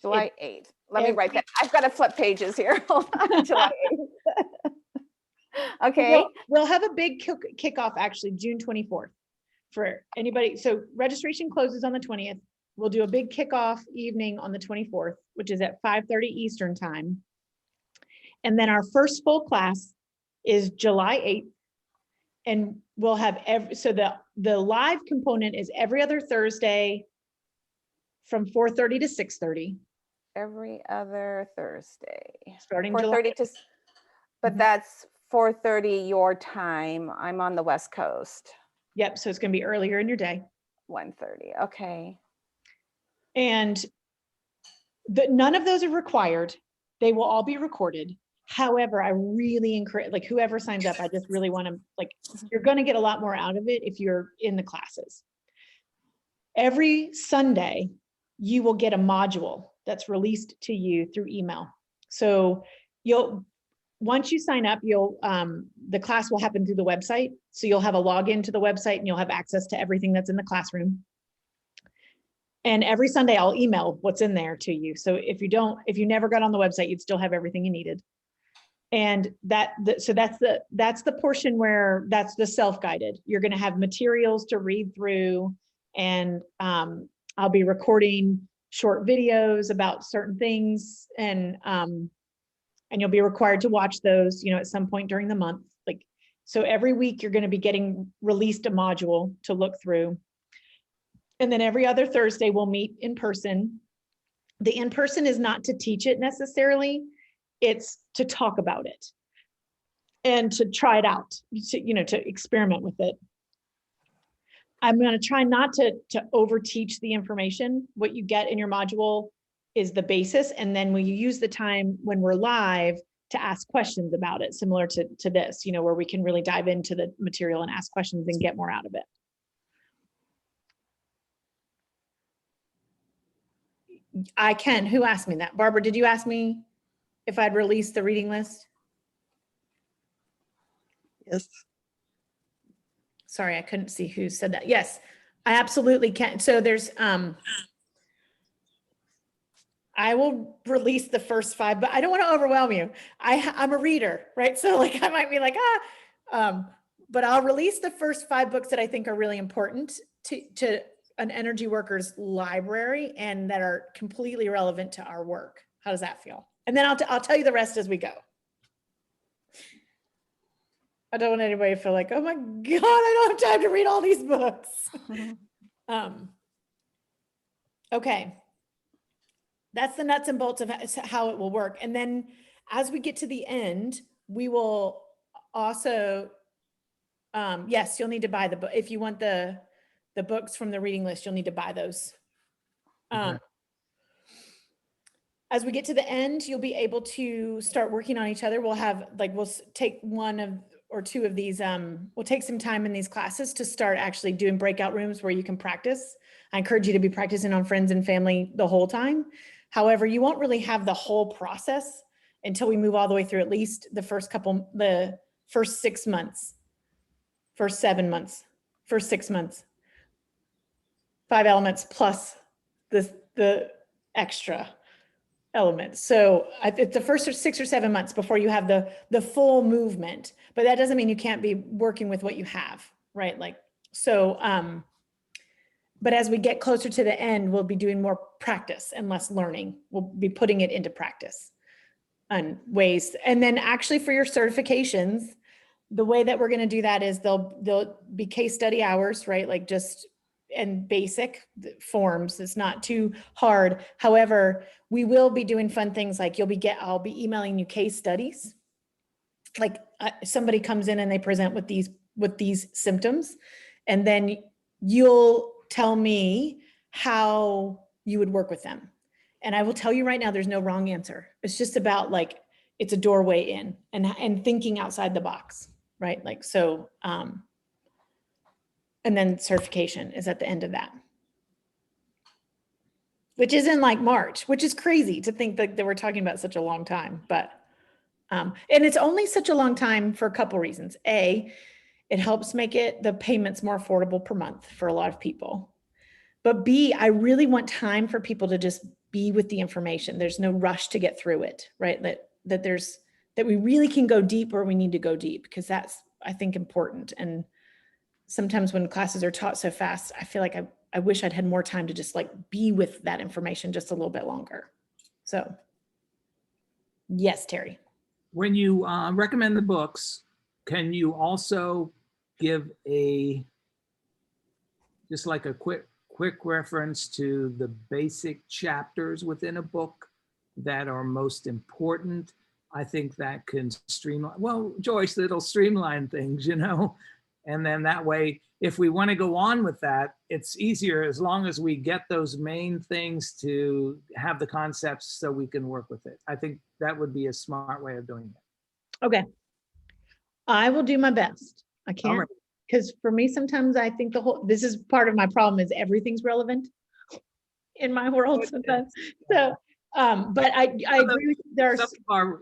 July 8th. Let me write that. I've got to flip pages here. Hold on. July 8th. Okay. We'll have a big kickoff actually June 24th for anybody. So registration closes on the 20th. We'll do a big kickoff evening on the 24th, which is at 5:30 Eastern time. And then our first full class is July 8th. And we'll have so the live component is every other Thursday from 4:30 to 6:30. Every other Thursday. Starting 4:30 to, but that's 4:30 your time. I'm on the West Coast. Yep, so it's going to be earlier in your day. 1:30. Okay. And none of those are required. They will all be recorded. However, I really encourage, like, whoever signs up, I just really want to, like, you're going to get a lot more out of it if you're in the classes. Every Sunday, you will get a module that's released to you through email. So once you sign up, the class will happen through the website. So you'll have a login to the website and you'll have access to everything that's in the classroom. And every Sunday I'll email what's in there to you. So if you never got on the website, you'd still have everything you needed. And so that's the portion where that's the self-guided. You're going to have materials to read through, and I'll be recording short videos about certain things, and you'll be required to watch those, at some point during the month. So every week you're going to be getting released a module to look through. And then every other Thursday we'll meet in person. The in-person is not to teach it necessarily. It's to talk about it and to try it out, to experiment with it. I'm going to try not to over teach the information. What you get in your module is the basis. And then we use the time when we're live to ask questions about it, similar to this, where we can really dive into the material and ask questions and get more out of it. I can. Who asked me that? Barbara, did you ask me if I'd release the reading list? Yes. Sorry, I couldn't see who said that. Yes, I absolutely can. So there's, I will release the first 5, but I don't want to overwhelm you. I'm a reader, right? So like, I might be like, but I'll release the first 5 books that I think are really important to an energy worker's library and that are completely relevant to our work. How does that feel? And then I'll tell you the rest as we go. I don't want anybody to feel like, oh my God, I don't have time to read all these books. Okay. That's the nuts and bolts of how it will work. And then as we get to the end, we will also, yes, you'll need to buy the book. If you want the books from the reading list, you'll need to buy those. Okay. As we get to the end, you'll be able to start working on each other. We'll have we'll take 1 or 2 of these. We'll take some time in these classes to start actually doing breakout rooms where you can practice. I encourage you to be practicing on friends and family the whole time. However, you won't really have the whole process until we move all the way through at least the first 6 months, first 7 months, first 6 months, 5 elements plus the extra elements. So it's the first 6 or 7 months before you have the full movement, but that doesn't mean you can't be working with what you have, right? But as we get closer to the end, we'll be doing more practice and less learning. We'll be putting it into practice and ways. And then actually for your certifications, the way that we're going to do that is they'll be case study hours, right? And basic forms. It's not too hard. However, we will be doing fun things like I'll be emailing you case studies. Like somebody comes in and they present with these symptoms, and then you'll tell me how you would work with them. And I will tell you right now, there's no wrong answer. It's just about it's a doorway in and thinking outside the box, right? And then certification is at the end of that, which is in March, which is crazy to think that we're talking about such a long time, but, and it's only such a long time for a couple reasons. A, it helps make the payments more affordable per month for a lot of people. But B, I really want time for people to just be with the information. There's no rush to get through it, right? That we really can go deep where we need to go deep, because that's, I think, important. And sometimes when classes are taught so fast, I feel like I wish I'd had more time to just be with that information just a little bit longer. So yes, Terry. When you recommend the books, can you also give just a quick reference to the basic chapters within a book that are most important? I think that can streamline, well, Joyce, it'll streamline things, and then that way, if we want to go on with that, it's easier as long as we get those main things to have the concepts so we can work with it. I think that would be a smart way of doing it. Okay. I will do my best. I can't, because for me, sometimes I think this is part of my problem, is everything's relevant in my world sometimes. So, but I agree with you. There are some of our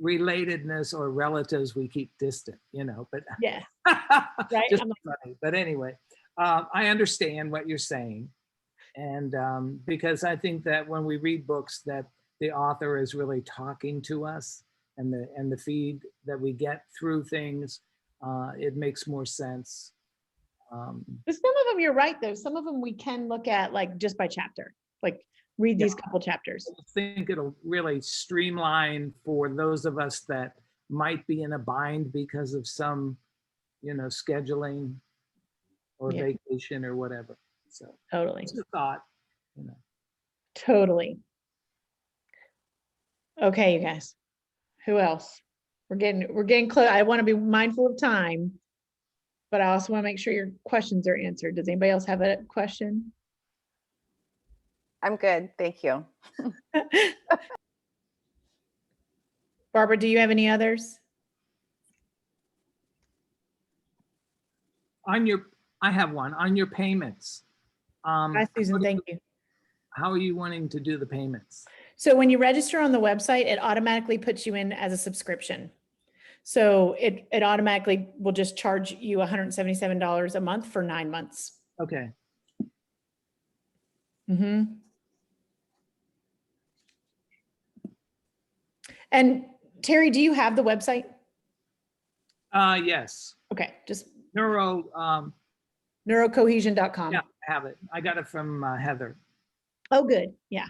relatedness or relatives we keep distant, but yeah, right. Just funny. But anyway, I understand what you're saying. And because I think that when we read books that the author is really talking to us, and the feed that we get through things, it makes more sense. But some of them, you're right though. Some of them we can look at just by chapter, read these couple chapters. I think it'll really streamline for those of us that might be in a bind because of some, scheduling or vacation or whatever. So totally. Just a thought, Totally. Okay, you guys. Who else? We're getting close. I want to be mindful of time, but I also want to make sure your questions are answered. Does anybody else have a question? I'm good. Thank you. Barbara, do you have any others? I have one on your payments. Hi, Susan. Thank you. How are you wanting to do the payments? So when you register on the website, it automatically puts you in as a subscription. So it automatically will just charge you $177 a month for 9 months. Okay. Mm-hmm. And Terry, do you have the website? Yes. Okay, just NeuroCohesion.com. neurocohesion.com. Yeah, I have it. I got it from Heather. Oh, good. Yeah.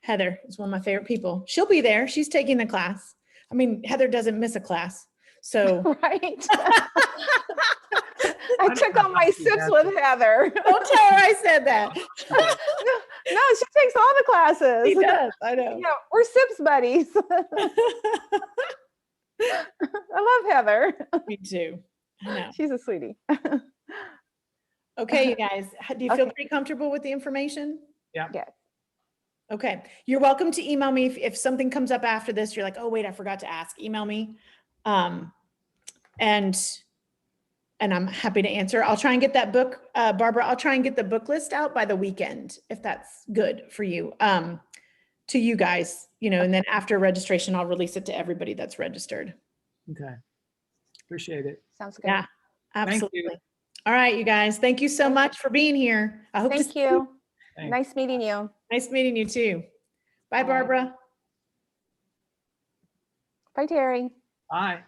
Heather is one of my favorite people. She'll be there. She's taking the class. I mean, Heather doesn't miss a class. So Right. I took all my sips with Heather. don't tell her I said that. No, she takes all the classes. She does. I know. Yeah, we're sips buddies. I love Heather. Me too. I know. She's a sweetie. Okay, you guys, do you feel Okay. pretty comfortable with the information? Yeah. Yes. Okay. You're welcome to email me if something comes up after this. You're like, oh, wait, I forgot to ask. Email me. And I'm happy to answer. I'll try and get that book, Barbara, I'll try and get the book list out by the weekend, if that's good for you, to you guys, and then after registration, I'll release it to everybody that's registered. Okay. Appreciate it. Sounds good. Yeah, Thank you. absolutely. All right, you guys, thank you so much for being here. I hope to Thank see you. Thanks. Nice meeting you. Nice meeting you too. Bye, Bye. Barbara. Bye, Terry. Bye.